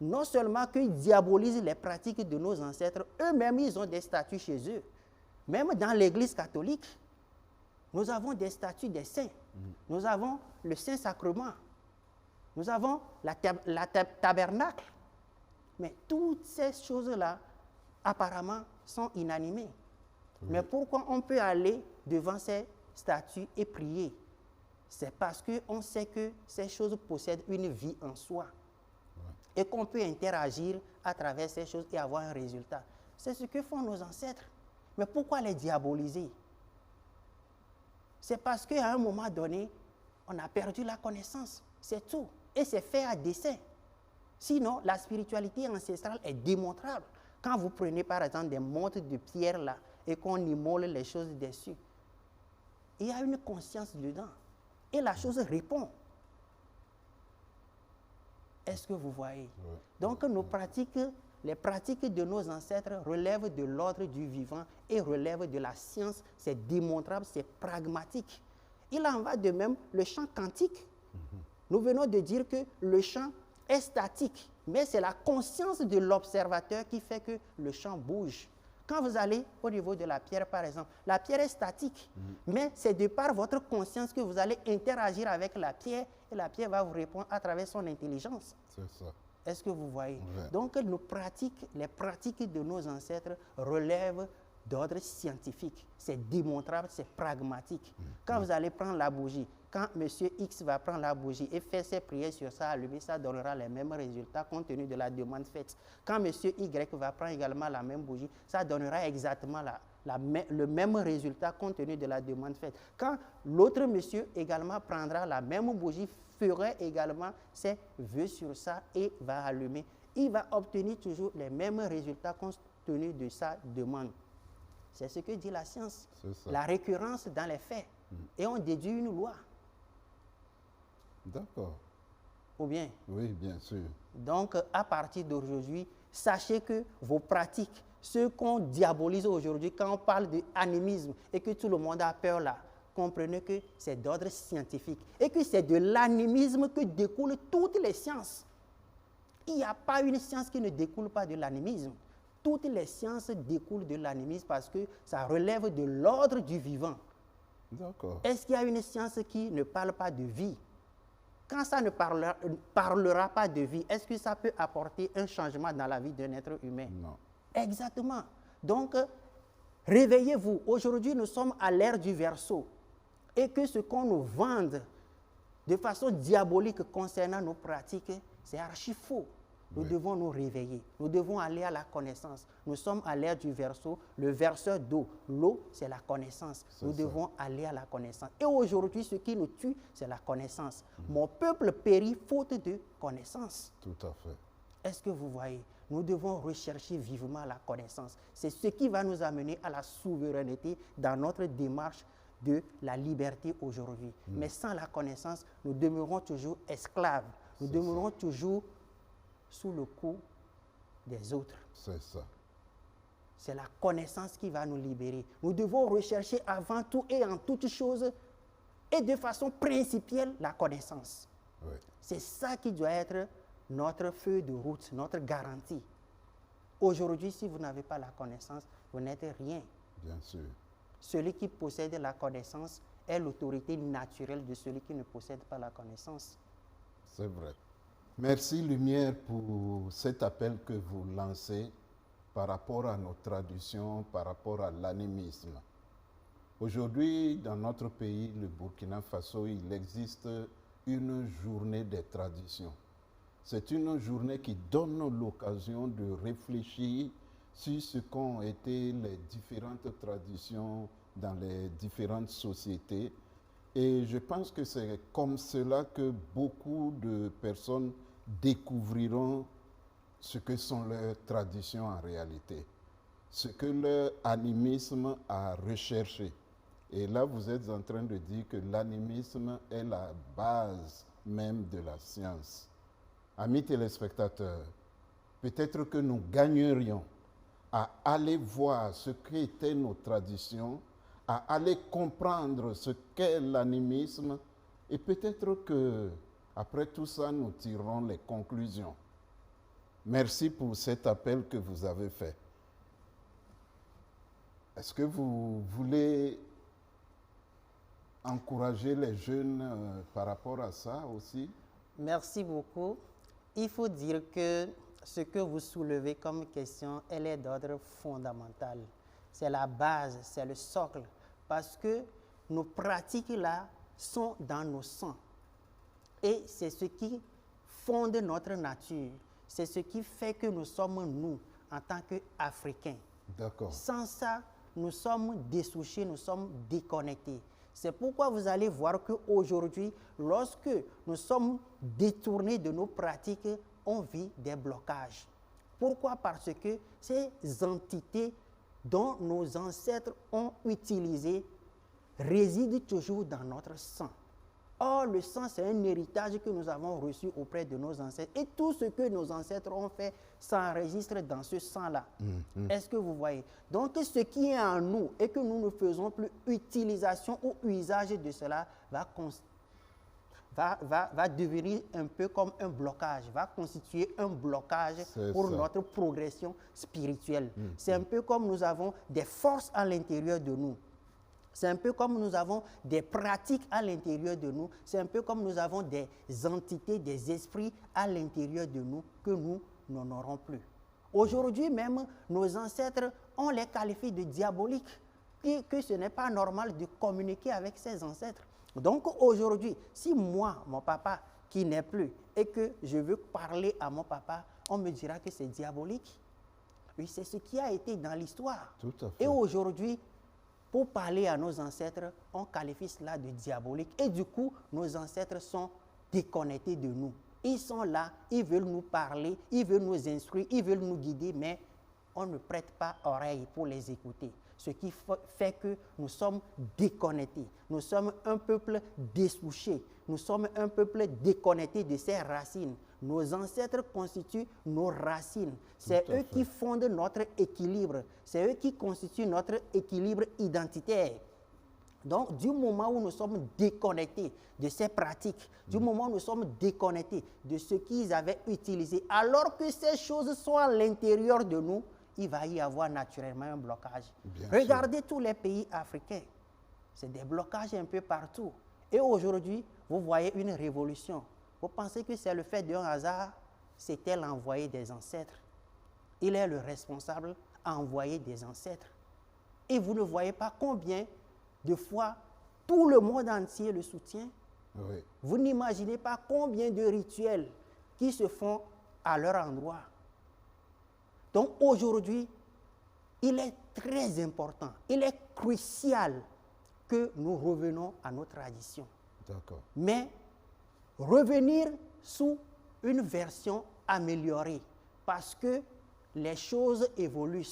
non seulement qu'ils diabolisent les pratiques de nos ancêtres, eux-mêmes, ils ont des statues chez eux. Même dans l'Église catholique, nous avons des statues des saints. Nous avons le Saint-Sacrement. Nous avons la tabernacle. Mais toutes ces choses-là, apparemment, sont inanimées. Mais pourquoi on peut aller devant ces statues et prier? C'est parce qu'on sait que ces choses possèdent une vie en soi. Et qu'on peut interagir à travers ces choses et avoir un résultat. C'est ce que font nos ancêtres. Mais pourquoi les diaboliser? C'est parce qu'à un moment donné, on a perdu la connaissance. C'est tout. Et c'est fait à dessein. Sinon, la spiritualité ancestrale est démontrable. Quand vous prenez par exemple des montres de pierre là et qu'on immole les choses dessus, il y a une conscience dedans. Et la chose répond. Est-ce que vous voyez? Donc nos pratiques, les pratiques de nos ancêtres relèvent de l'ordre du vivant et relèvent de la science. C'est démontrable, c'est pragmatique. Il en va de même le champ quantique. Nous venons de dire que le champ est statique, mais c'est la conscience de l'observateur qui fait que le champ bouge. Quand vous allez au niveau de la pierre, par exemple, la pierre est statique, mais c'est de par votre conscience que vous allez interagir avec la pierre et la pierre va vous répondre à travers son intelligence. C'est ça. Est-ce que vous voyez? Donc, nos pratiques, les pratiques de nos ancêtres relèvent d'ordre scientifique. C'est démontrable, c'est pragmatique. Quand vous allez prendre la bougie, quand M. X va prendre la bougie et faire ses prières sur ça, allumer, ça donnera les mêmes résultats compte tenu de la demande faite. Quand M. Y va prendre également la même bougie, ça donnera exactement le même résultat compte tenu de la demande faite. Quand l'autre monsieur également prendra la même bougie, fera également ses vœux sur ça et va allumer, il va obtenir toujours les mêmes résultats compte tenu de sa demande. C'est ce que dit la science. La récurrence dans les faits. Et on déduit une loi. D'accord. Ou bien? Oui, bien sûr. Donc, à partir d'aujourd'hui, sachez que vos pratiques, ce qu'on diabolise aujourd'hui, quand on parle d'animisme et que tout le monde a peur là, comprenez que c'est d'ordre scientifique et que c'est de l'animisme que découlent toutes les sciences. Il n'y a pas une science qui ne découle pas de l'animisme. Toutes les sciences découlent de l'animisme parce que ça relève de l'ordre du vivant. D'accord. Est-ce qu'il y a une science qui ne parle pas de vie? Quand ça ne parlera pas de vie, est-ce que ça peut apporter un changement dans la vie d'un être humain? Non. Exactement. Donc, réveillez-vous. Aujourd'hui, nous sommes à l'ère du Verseau. Et que ce qu'on nous vende de façon diabolique concernant nos pratiques, c'est archi faux. Nous devons nous réveiller. Nous devons aller à la connaissance. Nous sommes à l'ère du Verseau, le verseur d'eau. L'eau, c'est la connaissance. Nous devons aller à la connaissance. Et aujourd'hui, ce qui nous tue, c'est la connaissance. Mon peuple périt faute de connaissance. Tout à fait. Est-ce que vous voyez? nous devons rechercher vivement la connaissance. C'est ce qui va nous amener à la souveraineté dans notre démarche de la liberté aujourd'hui. Mais sans la connaissance, nous demeurons toujours esclaves. Nous demeurons toujours sous le coup des autres. C'est ça. C'est la connaissance qui va nous libérer. Nous devons rechercher avant tout et en toute chose et de façon principielle la connaissance. Oui. C'est ça qui doit être notre feuille de route, notre garantie. Aujourd'hui, si vous n'avez pas la connaissance, vous n'êtes rien. Bien sûr. Celui qui possède la connaissance est l'autorité naturelle de celui qui ne possède pas la connaissance. C'est vrai. Merci Lumière pour cet appel que vous lancez par rapport à nos traditions, par rapport à l'animisme. Aujourd'hui, dans notre pays, le Burkina Faso, il existe une journée des traditions. C'est une journée qui donne l'occasion de réfléchir sur ce qu'ont été les différentes traditions dans les différentes sociétés. Et je pense que c'est comme cela que beaucoup de personnes découvriront ce que sont leurs traditions en réalité, ce que leur animisme a recherché. Et là, vous êtes en train de dire que l'animisme est la base même de la science. Amis téléspectateurs, peut-être que nous gagnerions à aller voir ce qu'étaient nos traditions, à aller comprendre ce qu'est l'animisme, et peut-être que après tout ça, nous tirerons les conclusions. Merci pour cet appel que vous avez fait. Est-ce que vous voulez encourager les jeunes par rapport à ça aussi? Merci beaucoup. Il faut dire que ce que vous soulevez comme question, elle est d'ordre fondamental. C'est la base, c'est le socle. Parce que nos pratiques-là sont dans nos sangs. Et c'est ce qui fonde notre nature. C'est ce qui fait que nous sommes nous, en tant qu'Africains. D'accord. Sans ça, nous sommes dessouchés, nous sommes déconnectés. C'est pourquoi vous allez voir qu'aujourd'hui, lorsque nous sommes détournés de nos pratiques, on vit des blocages. Pourquoi? Parce que ces entités dont nos ancêtres ont utilisé résident toujours dans notre sang. Or, le sang, c'est un héritage que nous avons reçu auprès de nos ancêtres. Et tout ce que nos ancêtres ont fait s'enregistre dans ce sang-là. Est-ce que vous voyez? Donc, ce qui est en nous et que nous ne faisons plus utilisation ou usage de cela va devenir un peu comme un blocage, va constituer un blocage pour notre progression spirituelle. C'est un peu comme nous avons des forces à l'intérieur de nous. C'est un peu comme nous avons des pratiques à l'intérieur de nous. C'est un peu comme nous avons des entités, des esprits à l'intérieur de nous que nous n'en aurons plus. Aujourd'hui même, nos ancêtres, on les qualifie de diaboliques, que ce n'est pas normal de communiquer avec ses ancêtres. Donc aujourd'hui, si moi, mon papa, qui n'est plus, et que je veux parler à mon papa, on me dira que c'est diabolique. Oui, c'est ce qui a été dans l'histoire. Tout à fait. Et aujourd'hui, pour parler à nos ancêtres, on qualifie cela de diabolique. Et du coup, nos ancêtres sont déconnectés de nous. Ils sont là, ils veulent nous parler, ils veulent nous instruire, ils veulent nous guider, mais on ne prête pas oreille pour les écouter. Ce qui fait que nous sommes déconnectés. Nous sommes un peuple dessouché. Nous sommes un peuple déconnecté de ses racines. Nos ancêtres constituent nos racines. C'est eux qui fondent notre équilibre. C'est eux qui constituent notre équilibre identitaire. Donc, du moment où nous sommes déconnectés de ces pratiques, du moment où nous sommes déconnectés de ce qu'ils avaient utilisé, alors que ces choses sont à l'intérieur de nous, il va y avoir naturellement un blocage. Regardez tous les pays africains. C'est des blocages un peu partout. Et aujourd'hui, vous voyez une révolution. Vous pensez que c'est le fait d'un hasard? C'était l'envoyé des ancêtres. Il est le responsable envoyé des ancêtres. Et vous ne voyez pas combien de fois tout le monde entier le soutient? Oui. Vous n'imaginez pas combien de rituels qui se font à leur endroit. Donc aujourd'hui, il est très important, il est crucial que nous revenons à nos traditions. D'accord. Mais revenir sous une version améliorée, parce que les choses évoluent.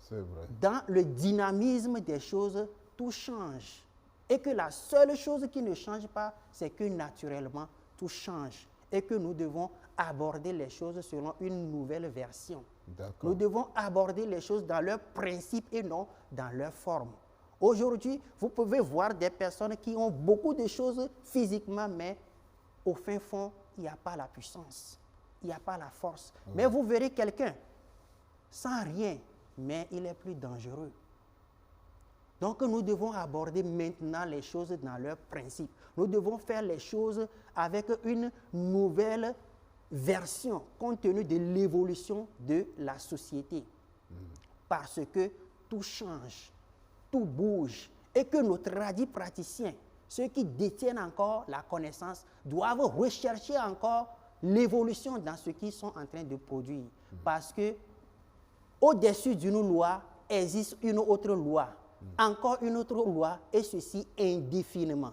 C'est vrai. Dans le dynamisme des choses, tout change. Et que la seule chose qui ne change pas, c'est que naturellement, tout change. Et que nous devons aborder les choses selon une nouvelle version. D'accord. Nous devons aborder les choses dans leurs principes et non dans leur forme. Aujourd'hui, vous pouvez voir des personnes qui ont beaucoup de choses physiquement, mais au fin fond, il n'y a pas la puissance, il n'y a pas la force. Oui. Mais vous verrez quelqu'un sans rien, mais il est plus dangereux. Donc nous devons aborder maintenant les choses dans leurs principes. Nous devons faire les choses avec une nouvelle version, compte tenu de l'évolution de la société. Parce que tout change, tout bouge, et que nos tradis praticiens, ceux qui détiennent encore la connaissance, doivent rechercher encore l'évolution dans ce qu'ils sont en train de produire. Parce que au-dessus d'une loi existe une autre loi, encore une autre loi, et ceci indéfiniment.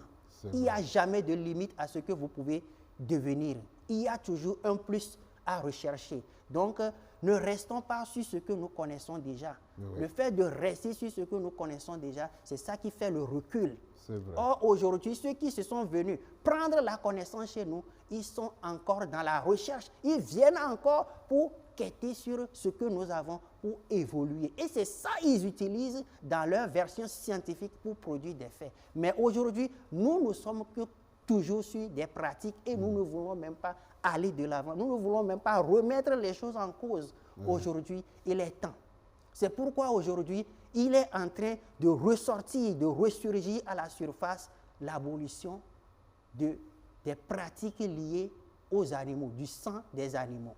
Il n'y a jamais de limite à ce que vous pouvez devenir. Il y a toujours un plus à rechercher. Donc, ne restons pas sur ce que nous connaissons déjà. Oui. Le fait de rester sur ce que nous connaissons déjà, c'est ça qui fait le recul. C'est vrai. Or, aujourd'hui, ceux qui se sont venus prendre la connaissance chez nous, ils sont encore dans la recherche. Ils viennent encore pour quêter sur ce que nous avons pour évoluer. Et c'est ça qu'ils utilisent dans leur version scientifique pour produire des faits. Mais aujourd'hui, nous ne sommes que toujours sur des pratiques et nous ne voulons même pas aller de l'avant. Nous ne voulons même pas remettre les choses en cause. Aujourd'hui, il est temps. C'est pourquoi aujourd'hui, il est en train de ressortir, de ressurgir à la surface l'abolition des pratiques liées aux animaux, du sang des animaux.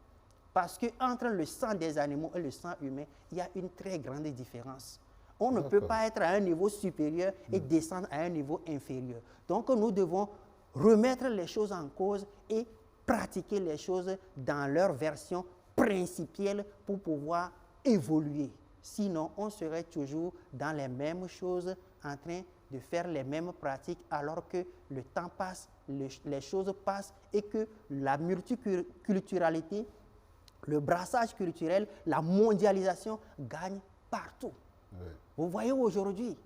Parce qu'entre le sang des animaux et le sang humain, il y a une très grande différence. On ne peut pas être à un niveau supérieur et descendre à un niveau inférieur. Donc nous devons remettre les choses en cause et pratiquer les choses dans leur version principielle pour pouvoir évoluer. Sinon, on serait toujours dans les mêmes choses, en train de faire les mêmes pratiques, alors que le temps passe, les choses passent et que la multiculturalité, le brassage culturel, la mondialisation gagne partout. Oui. Vous voyez aujourd'hui,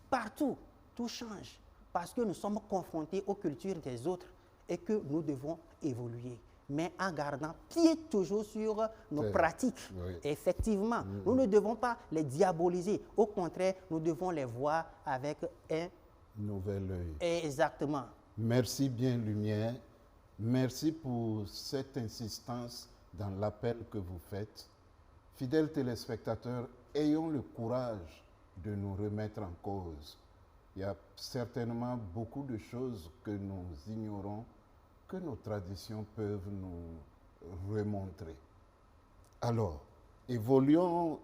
partout, tout change parce que nous sommes confrontés aux cultures des autres et que nous devons évoluer. Mais en gardant pied toujours sur nos pratiques. Oui. Effectivement, nous ne devons pas les diaboliser. Au contraire, nous devons les voir avec un Nouvel œil. Exactement. Merci bien, Lumière. Merci pour cette insistance dans l'appel que vous faites. Fidèles téléspectateurs, ayons le courage de nous remettre en cause. Il y a certainement beaucoup de choses que nous ignorons, que nos traditions peuvent nous remontrer. Alors, évoluons.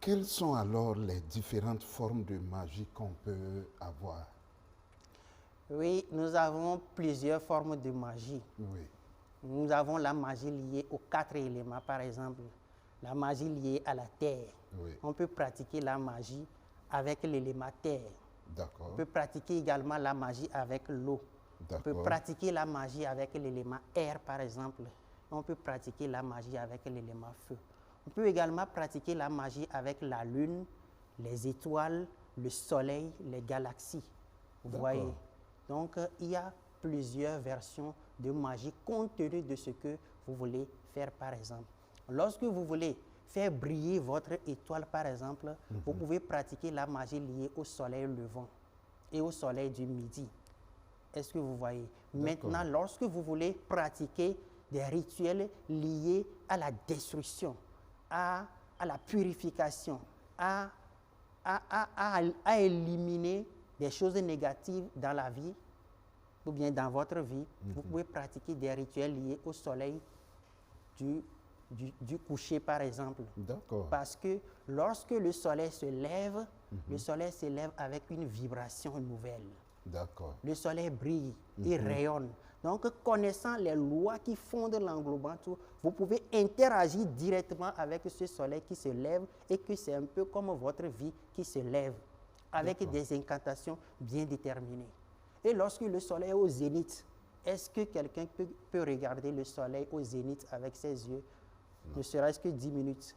Quelles sont alors les différentes formes de magie qu'on peut avoir? Oui, nous avons plusieurs formes de magie. Oui. Nous avons la magie liée aux 4 éléments, par exemple. La magie liée à la terre. Oui. On peut pratiquer la magie avec l'élément terre. D'accord. On peut pratiquer également la magie avec l'eau. On peut pratiquer la magie avec l'élément air, par exemple. On peut pratiquer la magie avec l'élément feu. On peut également pratiquer la magie avec la lune, les étoiles, le soleil, les galaxies. Vous voyez? Donc, il y a plusieurs versions de magie compte tenu de ce que vous voulez faire, par exemple. Lorsque vous voulez faire briller votre étoile, par exemple, vous pouvez pratiquer la magie liée au soleil levant et au soleil du midi. Est-ce que vous voyez? Maintenant, lorsque vous voulez pratiquer des rituels liés à la destruction, à la purification, à éliminer des choses négatives dans la vie ou bien dans votre vie, vous pouvez pratiquer des rituels liés au soleil du coucher, par exemple. D'accord. Parce que lorsque le soleil se lève, le soleil se lève avec une vibration nouvelle. D'accord. Le soleil brille, il rayonne. Donc, connaissant les lois qui fondent l'englobant tout, vous pouvez interagir directement avec ce soleil qui se lève et que c'est un peu comme votre vie qui se lève, avec des incantations bien déterminées. Et lorsque le soleil est au zénith, est-ce que quelqu'un peut regarder le soleil au zénith avec ses yeux? ne serait-ce que 10 minutes.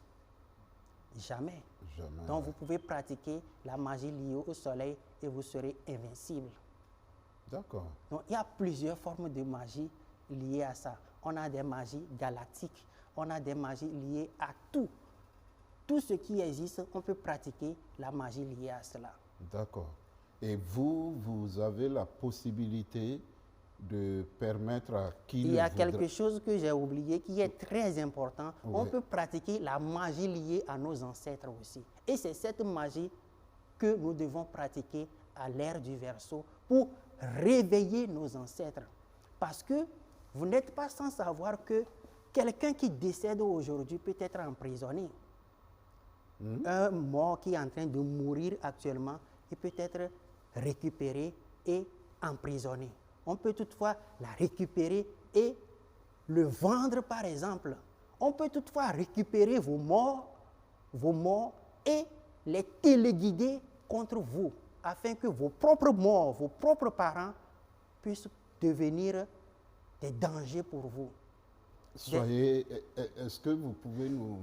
Jamais. Jamais. Donc vous pouvez pratiquer la magie liée au soleil et vous serez invincible. D'accord. Donc il y a plusieurs formes de magie liées à ça. On a des magies galactiques, on a des magies liées à tout. Tout ce qui existe, on peut pratiquer la magie liée à cela. D'accord. Et vous avez la possibilité de permettre à qui Il y a le voudra- quelque chose que j'ai oublié qui est très important. Oui. On peut pratiquer la magie liée à nos ancêtres aussi. Et c'est cette magie que nous devons pratiquer à l'ère du Verseau pour réveiller nos ancêtres. Parce que vous n'êtes pas sans savoir que quelqu'un qui décède aujourd'hui peut être emprisonné. Un mort qui est en train de mourir actuellement, il peut être récupéré et emprisonné. On peut toutefois la récupérer et le vendre, par exemple. On peut toutefois récupérer vos morts et les téléguider contre vous, afin que vos propres morts, vos propres parents puissent devenir des dangers pour vous. Est-ce que vous pouvez nous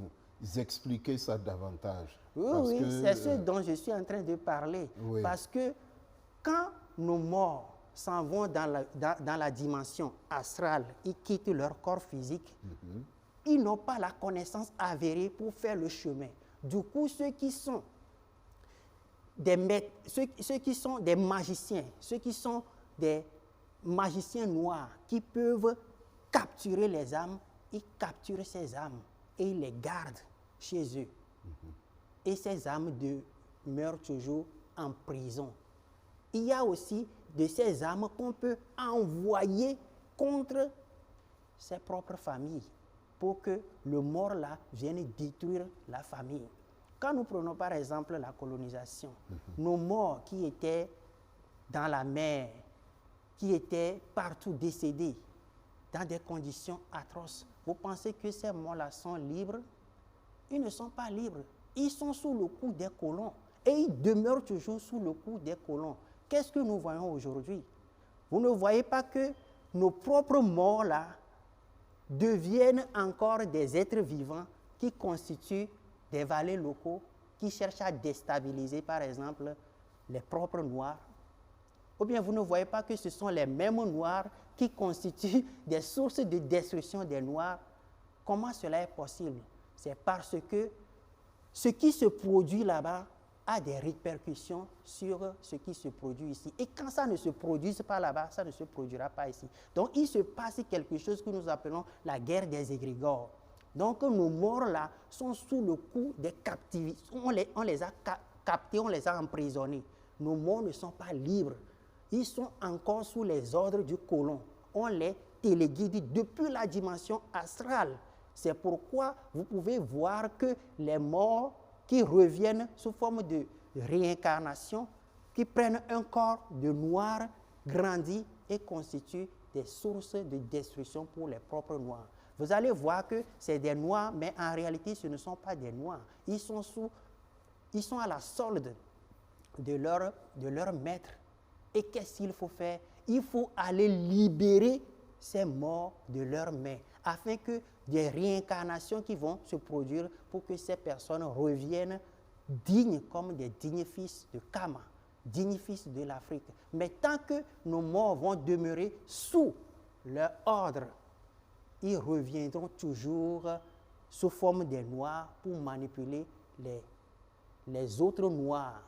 expliquer ça davantage? Oui, Parce oui, que, c'est ce dont je suis en train de parler. Oui. Parce que quand nos morts s'en vont dans la dimension astrale, ils quittent leur corps physique, ils n'ont pas la connaissance avérée pour faire le chemin. Du coup, ceux qui sont des magiciens, ceux qui sont des magiciens noirs qui peuvent capturer les âmes, ils capturent ces âmes et ils les gardent chez eux. Et ces âmes meurent toujours en prison. Il y a aussi de ces âmes qu'on peut envoyer contre ses propres familles pour que le mort là vienne détruire la famille. Quand nous prenons par exemple la colonisation, nos morts qui étaient dans la mer, qui étaient partout décédés, dans des conditions atroces, vous pensez que ces morts-là sont libres? Ils ne sont pas libres. Ils sont sous le coup des colons et ils demeurent toujours sous le coup des colons. Qu'est-ce que nous voyons aujourd'hui? Vous ne voyez pas que nos propres morts-là deviennent encore des êtres vivants qui constituent des valets locaux, qui cherchent à déstabiliser, par exemple, les propres Noirs? Ou bien vous ne voyez pas que ce sont les mêmes Noirs qui constituent des sources de destruction des Noirs? Comment cela est possible? C'est parce que ce qui se produit là-bas a des répercussions sur ce qui se produit ici. Et quand ça ne se produit pas là-bas, ça ne se produira pas ici. Donc il se passe quelque chose que nous appelons la guerre des égrégores. Donc nos morts là sont sous le coup des captivités. On les a captés, on les a emprisonnés. Nos morts ne sont pas libres. Ils sont encore sous les ordres du colon. On les téléguide depuis la dimension astrale. C'est pourquoi vous pouvez voir que les morts qui reviennent sous forme de réincarnation, qui prennent un corps de noir, grandit et constituent des sources de destruction pour les propres noirs. Vous allez voir que c'est des noirs, mais en réalité, ce ne sont pas des noirs. Ils sont à la solde de leur maître. Et qu'est-ce qu'il faut faire? Il faut aller libérer ces morts de leurs mains, afin que des réincarnations qui vont se produire pour que ces personnes reviennent dignes comme des dignes fils de Kama, dignes fils de l'Afrique. Mais tant que nos morts vont demeurer sous leur ordre, ils reviendront toujours sous forme des noirs pour manipuler les autres noirs.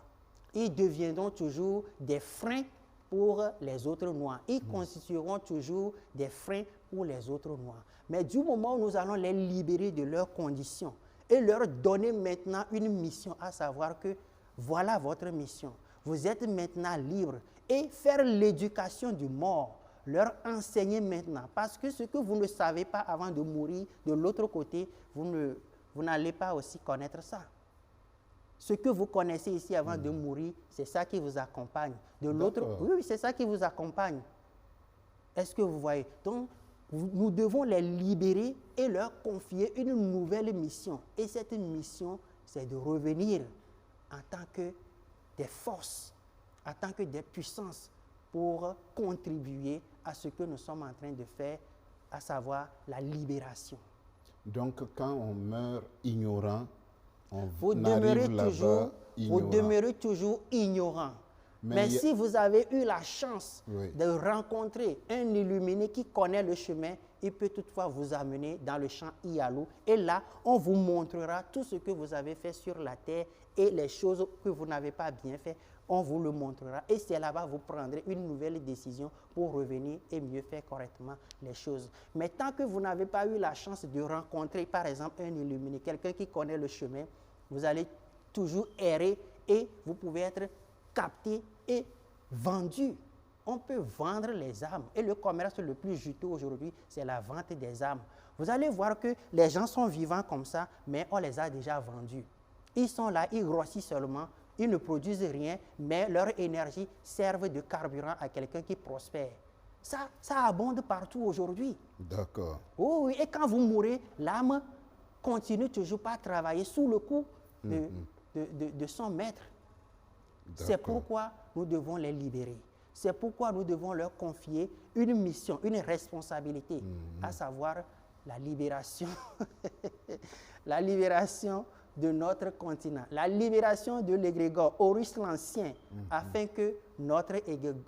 Ils deviendront toujours des freins pour les autres noirs. Ils constitueront toujours des freins pour les autres noirs. Mais du moment où nous allons les libérer de leurs conditions et leur donner maintenant une mission, à savoir que voilà votre mission. Vous êtes maintenant libres et faire l'éducation du mort, leur enseigner maintenant. Parce que ce que vous ne savez pas avant de mourir, de l'autre côté, vous n'allez pas aussi connaître ça. Ce que vous connaissez ici avant de mourir, c'est ça qui vous accompagne. De l'autre, oui, c'est ça qui vous accompagne. Est-ce que vous voyez? Donc, nous devons les libérer et leur confier une nouvelle mission. Et cette mission, c'est de revenir en tant que des forces, en tant que des puissances pour contribuer à ce que nous sommes en train de faire, à savoir la libération. Donc, quand on meurt ignorant, Vous on demeurez arrive là-bas toujours, vous ignorant. demeurez toujours ignorant. Mais si vous avez eu la chance Oui. de rencontrer un illuminé qui connaît le chemin, il peut toutefois vous amener dans le champ Ialou. Et là, on vous montrera tout ce que vous avez fait sur la terre et les choses que vous n'avez pas bien fait. On vous le montrera. Et c'est là-bas que vous prendrez une nouvelle décision pour revenir et mieux faire correctement les choses. Mais tant que vous n'avez pas eu la chance de rencontrer, par exemple, un illuminé, quelqu'un qui connaît le chemin, vous allez toujours errer et vous pouvez être capté et vendu. On peut vendre les âmes. Et le commerce le plus juteux aujourd'hui, c'est la vente des âmes. Vous allez voir que les gens sont vivants comme ça, mais on les a déjà vendus. Ils sont là, ils grossissent seulement, ils ne produisent rien, mais leur énergie serve de carburant à quelqu'un qui prospère. Ça abonde partout aujourd'hui. D'accord. Oh oui, et quand vous mourrez, l'âme continue toujours pas à travailler sous le coup de son maître. C'est pourquoi nous devons les libérer. C'est pourquoi nous devons leur confier une mission, une responsabilité, à savoir la libération, la libération de notre continent, la libération de l'égrégore Horus l'Ancien, afin que notre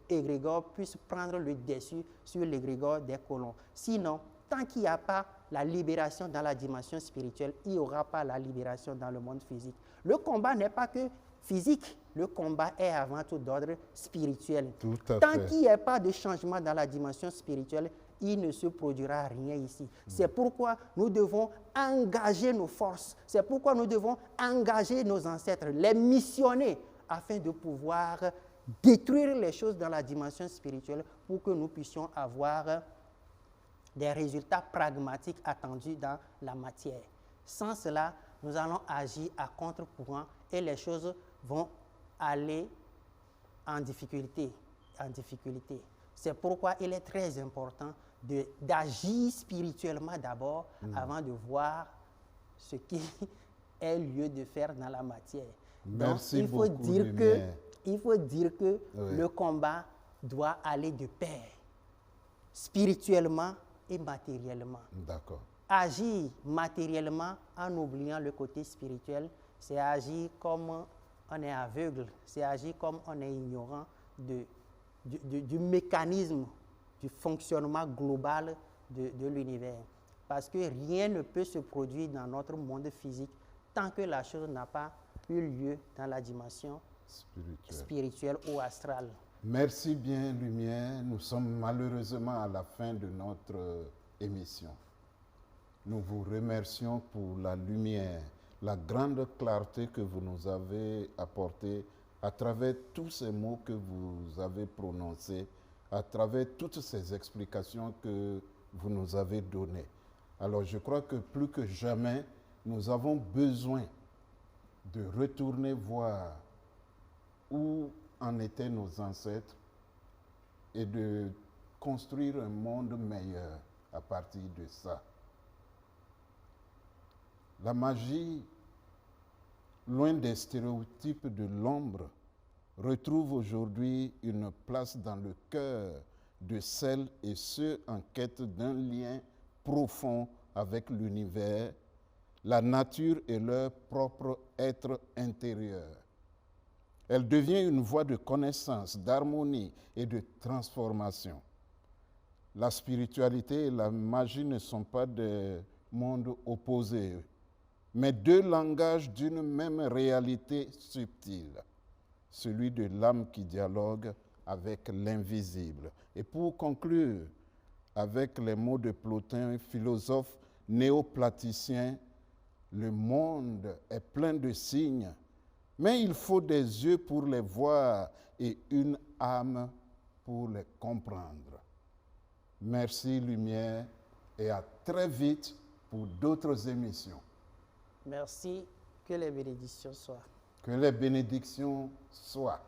égrégore puisse prendre le dessus sur l'égrégore des colons. Sinon, tant qu'il n'y a pas la libération dans la dimension spirituelle, il n'y aura pas la libération dans le monde physique. Le combat n'est pas que physique, le combat est avant tout d'ordre spirituel. Tant qu'il n'y a pas de changement dans la dimension spirituelle, il ne se produira rien ici. C'est pourquoi nous devons engager nos forces. C'est pourquoi nous devons engager nos ancêtres, les missionner, afin de pouvoir détruire les choses dans la dimension spirituelle pour que nous puissions avoir des résultats pragmatiques attendus dans la matière. Sans cela, nous allons agir à contre-courant et les choses vont aller en difficulté. C'est pourquoi il est très important d'agir spirituellement d'abord avant de voir ce qui est lieu de faire dans la matière. Merci Donc, il faut dire que oui, le combat doit aller de pair, spirituellement et matériellement. D'accord. Agir matériellement en oubliant le côté spirituel, c'est agir comme on est aveugle, c'est agir comme on est ignorant du mécanisme, du fonctionnement global de l'univers. Parce que rien ne peut se produire dans notre monde physique tant que la chose n'a pas eu lieu dans la dimension spirituelle ou astrale. Merci bien, Lumière. Nous sommes malheureusement à la fin de notre émission. Nous vous remercions pour la lumière, la grande clarté que vous nous avez apportée à travers tous ces mots que vous avez prononcés, à travers toutes ces explications que vous nous avez données. Alors je crois que plus que jamais, nous avons besoin de retourner voir où en étaient nos ancêtres et de construire un monde meilleur à partir de ça. La magie, loin des stéréotypes de l'ombre, retrouve aujourd'hui une place dans le cœur de celles et ceux en quête d'un lien profond avec l'univers, la nature et leur propre être intérieur. Elle devient une voie de connaissance, d'harmonie et de transformation. La spiritualité et la magie ne sont pas des mondes opposés, mais deux langages d'une même réalité subtile, celui de l'âme qui dialogue avec l'invisible. Et pour conclure avec les mots de Plotin, philosophe néoplaticien, le monde est plein de signes, mais il faut des yeux pour les voir et une âme pour les comprendre. Merci Lumière et à très vite pour d'autres émissions. Merci, que les bénédictions soient. Que les bénédictions soient.